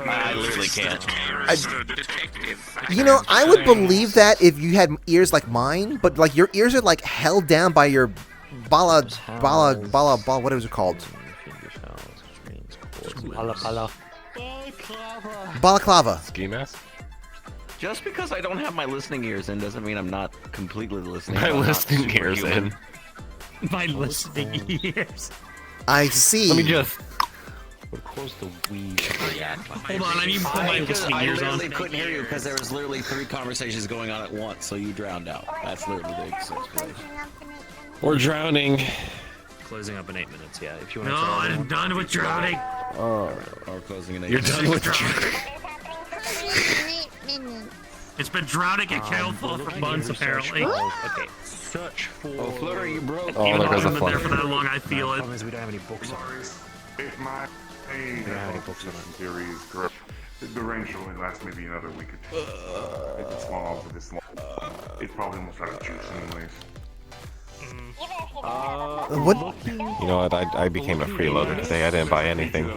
I literally can't. You know, I would believe that if you had ears like mine, but like your ears are like held down by your bala, what is it called? Balaclava. Ski mask? Just because I don't have my listening ears in doesn't mean I'm not completely listening. My I'm not listening ears superhuman. in. My listening ears. I see. Let me just. Close the weed. Hold on, I need to put my listening I ears on. literally couldn't hear you because there was literally 3 conversations going on at once, so you drowned out. That's literally the explanation. We're drowning. Closing up in 8 minutes. Yeah, if you want No, to. I'm done with drowning. Or closing in 8 You're minutes. done with drowning. It's been drowning at Kalefall for months, apparently. Okay. Search for. Oh, Flutter, you broke. Oh, Even there though goes I a haven't been there flutter. for that long, I feel it. Problem is we don't have any books on it. If my theory is correct, the range should only last maybe another week or 2. If it's gone on for this long, it's probably almost out of juice anyways. What? You know what? I became a freeloader today. I didn't buy anything.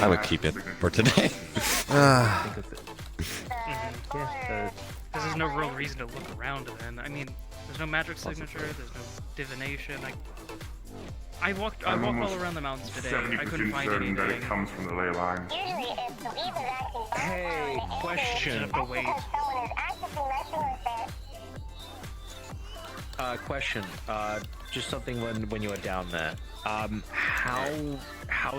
I would keep it for today. Yeah. Because there's no real reason to look around then. I mean, there's no magic signature. There's no divination. I walked all around the mountains today. I couldn't 70% find certain that it anything. comes from the ley lines. Hey, question. someone is actively messing with it. Question. Just something when you were down there. How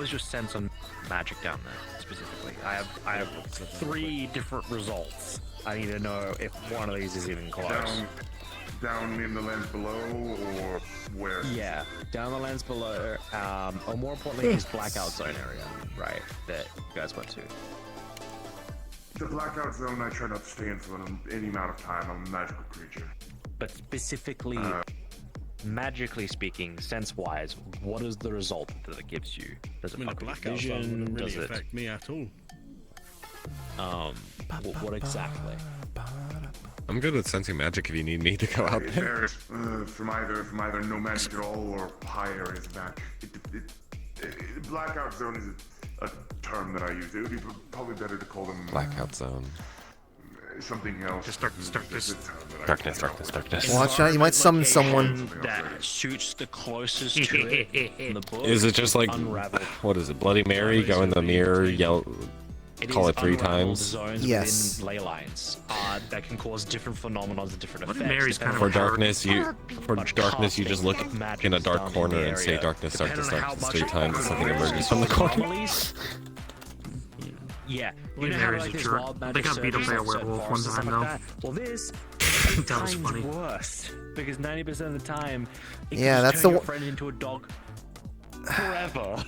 is your sense on magic down there specifically? I have 3 different results. I need to know if one of these is even close. Down in the lens below, or where? Yeah, down the lens below, or more importantly, his blackout zone area, right, that you guys went to. The blackout zone, I try not to stay in for any amount of time. I'm a magical creature. But specifically, magically speaking, sense-wise, what is the result that it gives you? Does it fuck with blackout vision? doesn't really Does it affect me at all. What exactly? I'm good with sensing magic if you need me to go out there. From either no magic at all or high areas of magic. Blackout zone is a term that I use. It would be probably better to call them Blackout zone. Something else. Just darkness. Darkness. Watch out, you might summon someone. That suits the closest to it in the book. Is it just like, what is it, Bloody Mary, go in the mirror, yell, call it 3 times? Zones yes. within ley lines that can cause different phenomena and different effects. Mary's kind of For darkness, you just look in a dark corner and say darkness, 3 times and something emerges from the corner. Yeah, Bloody Mary's a jerk. I think I beat up by a werewolf one time though. Well, this that was funny. Worse because 90% of the time, it yeah, can that's just the turn your friend into a dog forever.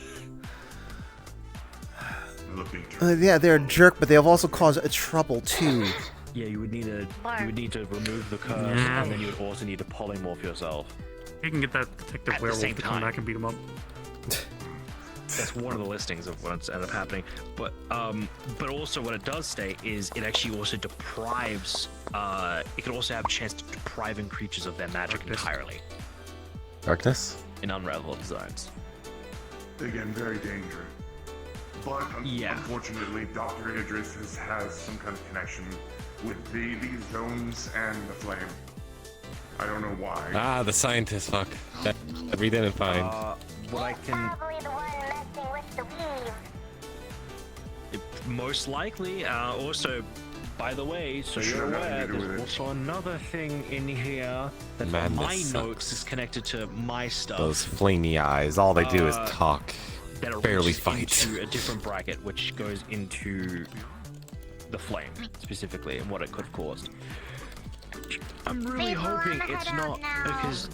Yeah, they're a jerk, but they have also caused a trouble too. Yeah, you would need to remove the curse, and then you would also need to polymorph yourself. You can get that detective werewolf to come back and beat him up. That's one of the listings of what's ended up happening. But also what it does state is it actually also deprives. It can also have a chance to depriving creatures of their magic entirely. Darkness? In unraveled zones. Again, very dangerous. But unfortunately, Dr. Idris has some kind of connection with these zones and the flame. I don't know why. Ah, the scientist, fuck. That we didn't find. What I can... Most likely, also, by by so you're aware, there's also another thing in here that my notes is connected to my stuff. Those flamey eyes, all they do is talk. That barely fight. Into a different bracket, which goes into the flame, specifically, and what it could have caused. I'm really hoping it's not, because...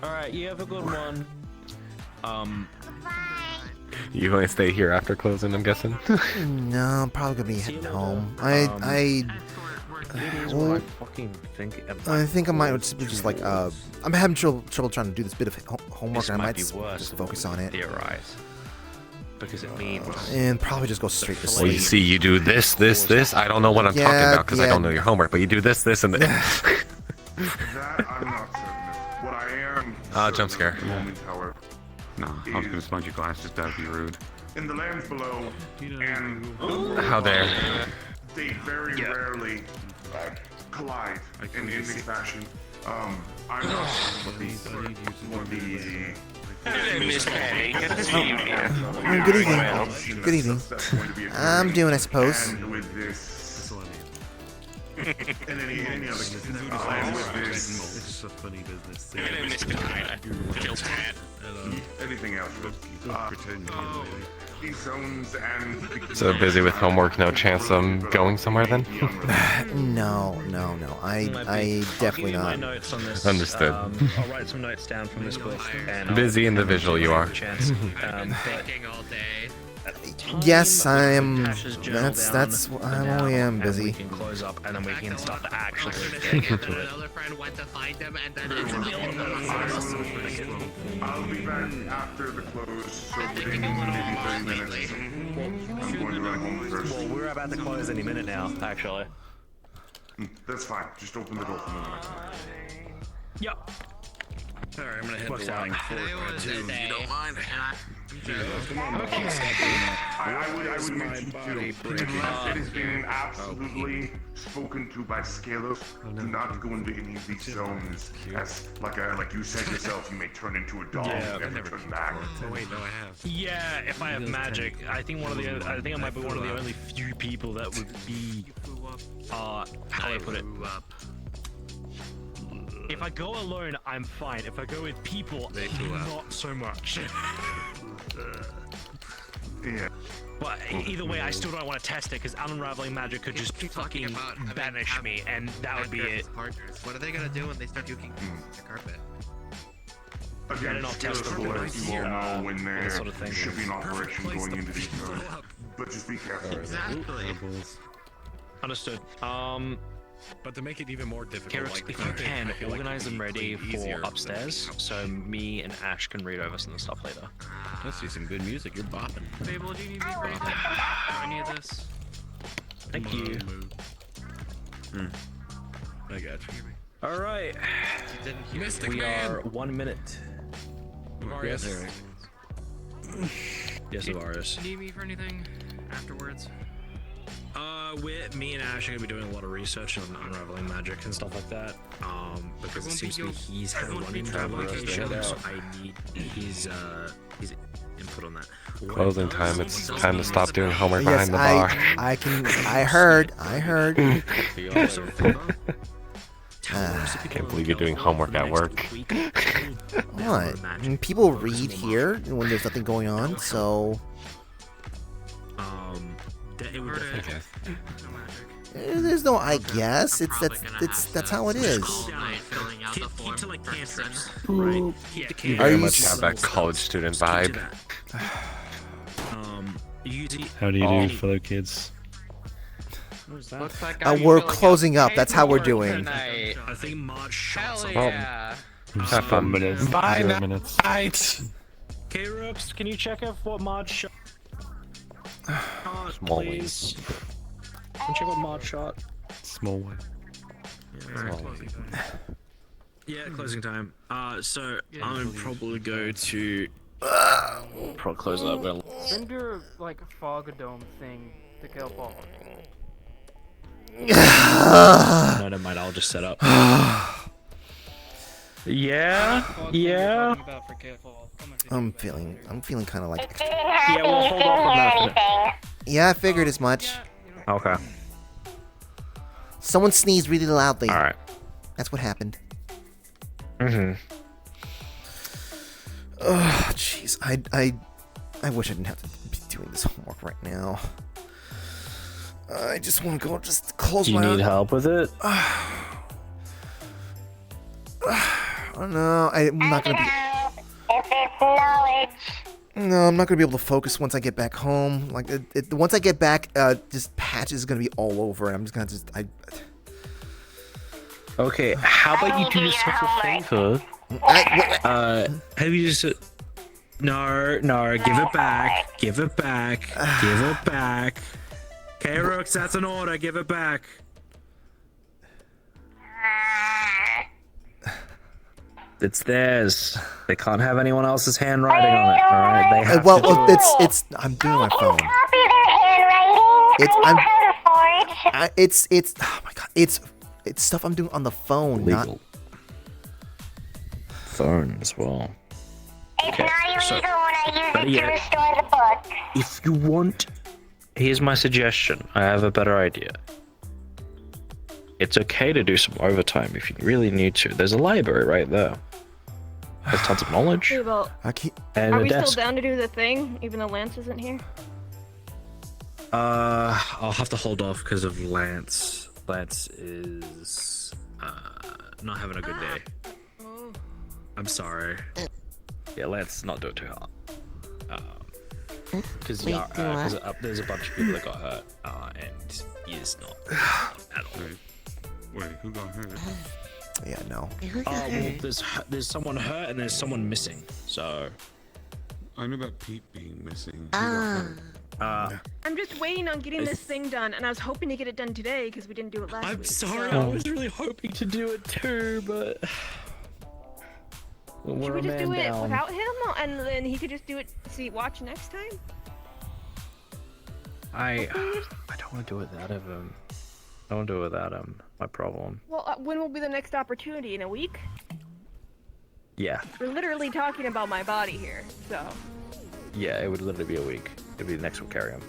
Alright, you have a good one. You going to stay here after closing, I'm guessing? No, I'm probably gonna be heading home. I think I might just like I'm having trouble trying to do this bit of homework, and I might just focus on it. Theorize. Because it means and probably just go straight to sleep. Well, you see, you do this. I don't know what I'm talking about because I don't know your homework, but you do this, and this. That I'm not certain of. What I am jump scare. No, I was gonna sponge your glasses, that'd be rude. In the lands below, and how dare. They very rarely collide in this fashion. I'm not what the Miss Patty, good to see you here. Good evening. Good evening. I'm doing, I suppose. And with this, and any other, with this, it's just a funny business. Anything else? These zones and So busy with homework, no chance I'm going somewhere then? No. I definitely not. Understood. I'll write some notes down from this book. And Busy in the visual you are. Yes, I am. That's I am busy. We can close up, and then we can start to actually get into it. Another friend went to find them, and then I'll be back after the close, so within maybe 30 minutes. I'm going to run home first. Well, we're about to close any minute now, actually. That's fine. Just open the door for me. Yep. Alright, I'm gonna hit Works the out. line forward too, if you don't mind. I would mention too, unless it is being absolutely spoken to by scalers, do not go into any of these zones. As like you said yourself, you may turn into a dog and never turn back. Oh wait, no, I have. Yeah, if I have magic, I think I might be one of the only few people that would be. How do I put it? If I go alone, I'm fine. If I go with people, not so much. Yeah. But either way, I still don't want to test it because unraveling magic could just fucking banish me, and that would be it. What are they gonna do when they start juking the carpet? Again, not test the scalers boards. will know when they're Sort of thing. shipping operation going into these zones. But just be careful. Exactly. Understood. But to make it even more difficult, Carrots, if you can, organize them ready for upstairs, so me and Ash can read over some of the stuff later. Let's see some good music. You're bopping. Fable, do you need me for anything? Any of this? Thank you. I got you. All right. We are 1 minute. Yes. Yes, Avarius. Need me for anything afterwards? Me and Ash are gonna be doing a lot of research on unraveling magic and stuff like that. Because it seems to me he's had a run-in location, so I need his input on that. Closing time. It's time to stop doing homework Yes, behind the bar. I heard. Can't believe you're doing homework at work. What? I mean, people read here when there's nothing going on, so. It would definitely. There's no I guess. That's how it is. Keep to like cantrips, right? You very much have that college student vibe. How do you do, fellow kids? We're closing up. That's how we're doing. I think Mod shots. Have fun. Minutes. Bye. 0 minutes. K-Rooks, can you check if what Mod shot? Small please. Can you check what Mod shot? Small one. Yeah, closing time. So I'm gonna probably go to. Probably close up. Send your like fog dome thing to kill Paul. No, never mind. I'll just set up. Yeah. I'm feeling kind of like. Yeah, we'll hold off on that. Yeah, I figured as much. Okay. Someone sneezed really loudly. All right. That's what happened. Mm-hmm. Oh, jeez. I wish I didn't have to be doing this homework right now. I just want to go just close my eyes. Do you need help with it? I don't know. I'm not gonna be. If it's knowledge. No, I'm not gonna be able to focus once I get back home. Like, once I get back, just patches is gonna be all over, and I'm just gonna Okay, how about you do yourself a favor? Have you just... No, give it back. Give it back. Give it back. K-Rooks, that's an order. Give it back. It's theirs. They can't have anyone else's handwriting on it, alright? They have well, to do it. it's. I'm doing my phone. It's. Oh my god. It's stuff I'm doing on the phone, Legal. not phone as well. It's not illegal when I use it to restore the book. If you want, here's my suggestion. I have a better idea. It's okay to do some overtime if you really need to. There's a library right there. There's tons of knowledge. Hey, well, and are a we desk. still down to do the thing, even though Lance isn't here? I'll have to hold off because of Lance. Lance is not having a good day. I'm sorry. Yeah, Lance not doing too hard. Because there's a bunch of people that got hurt, and he is not at all. Wait, who got hurt? Yeah, no. Well, there's someone hurt and there's someone missing. So I know about Pete being missing. I'm just waiting on getting this thing done, and I was hoping to get it done today because we didn't do it last week. I'm sorry, so- I was really hoping to do it too, but We're Should we a just man do it down. without him, and then he could just do it? Watch next time. I don't want to do it without him. I don't want to do it without him. My problem. Well, when will be the next opportunity? In a week? Yeah. We're literally talking about my body here, so. Yeah, it would literally be a week. It'd be the next Wiccarium.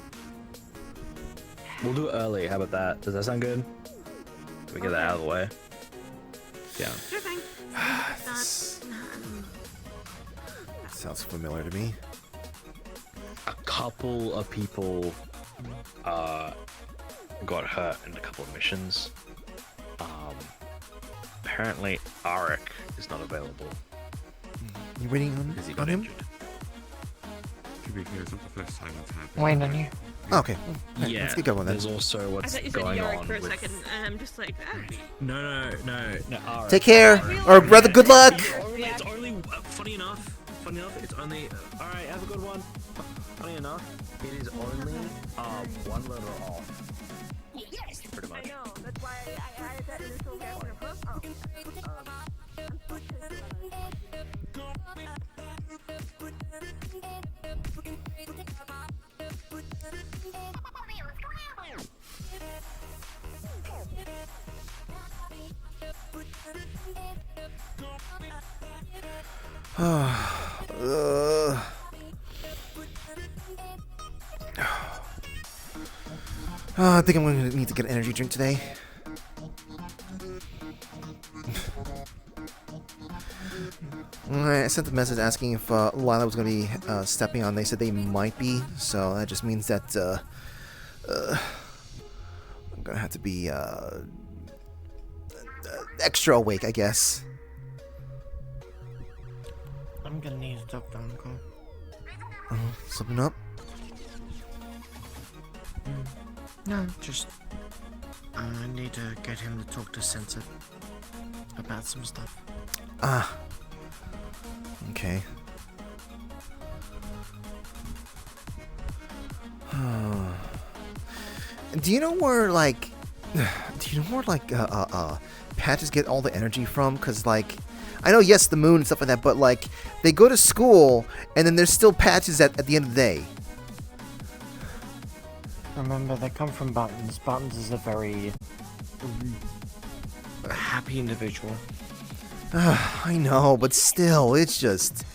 We'll do it early. How about that? Does that sound good? We get that out of the way. Yeah. Sure thing. This sounds familiar to me. A couple of people got hurt in a couple of missions. Apparently, Arik is not available. You waiting Because he on got him? injured. To be clear, it's not the first time that's happened. Wait on you. Oh, okay. Right, yeah. let's get going then. There's also I what's thought you said going Yorick on for a with... second, and I'm just like, ah. No. Arik. Take care, or rather, good luck. It's only funny enough. It's only. All right, have a good one. Funny enough, It is only one letter off. Yes. Pretty much. I know. That's why I added that initial reaction of, huh? Oh. I'm so I think I'm going to need to get an energy drink today. I sent a message asking if Lila was going to be stepping on. They said they might be, so that just means that I'm going to have to be extra awake, I guess. I'm gonna need a doctor, Uncle. Something up? No, just I need to get him to talk to Sensei about some stuff. Ah. Okay. Do you know where, like, Patches get all the energy from? Cause, like, I know, yes, the moon and stuff like that, but, like, they go to school, and then there's still Patches at the end of the day. Remember, they come from Buttons. Buttons is a very happy individual. I know, but still, it's just...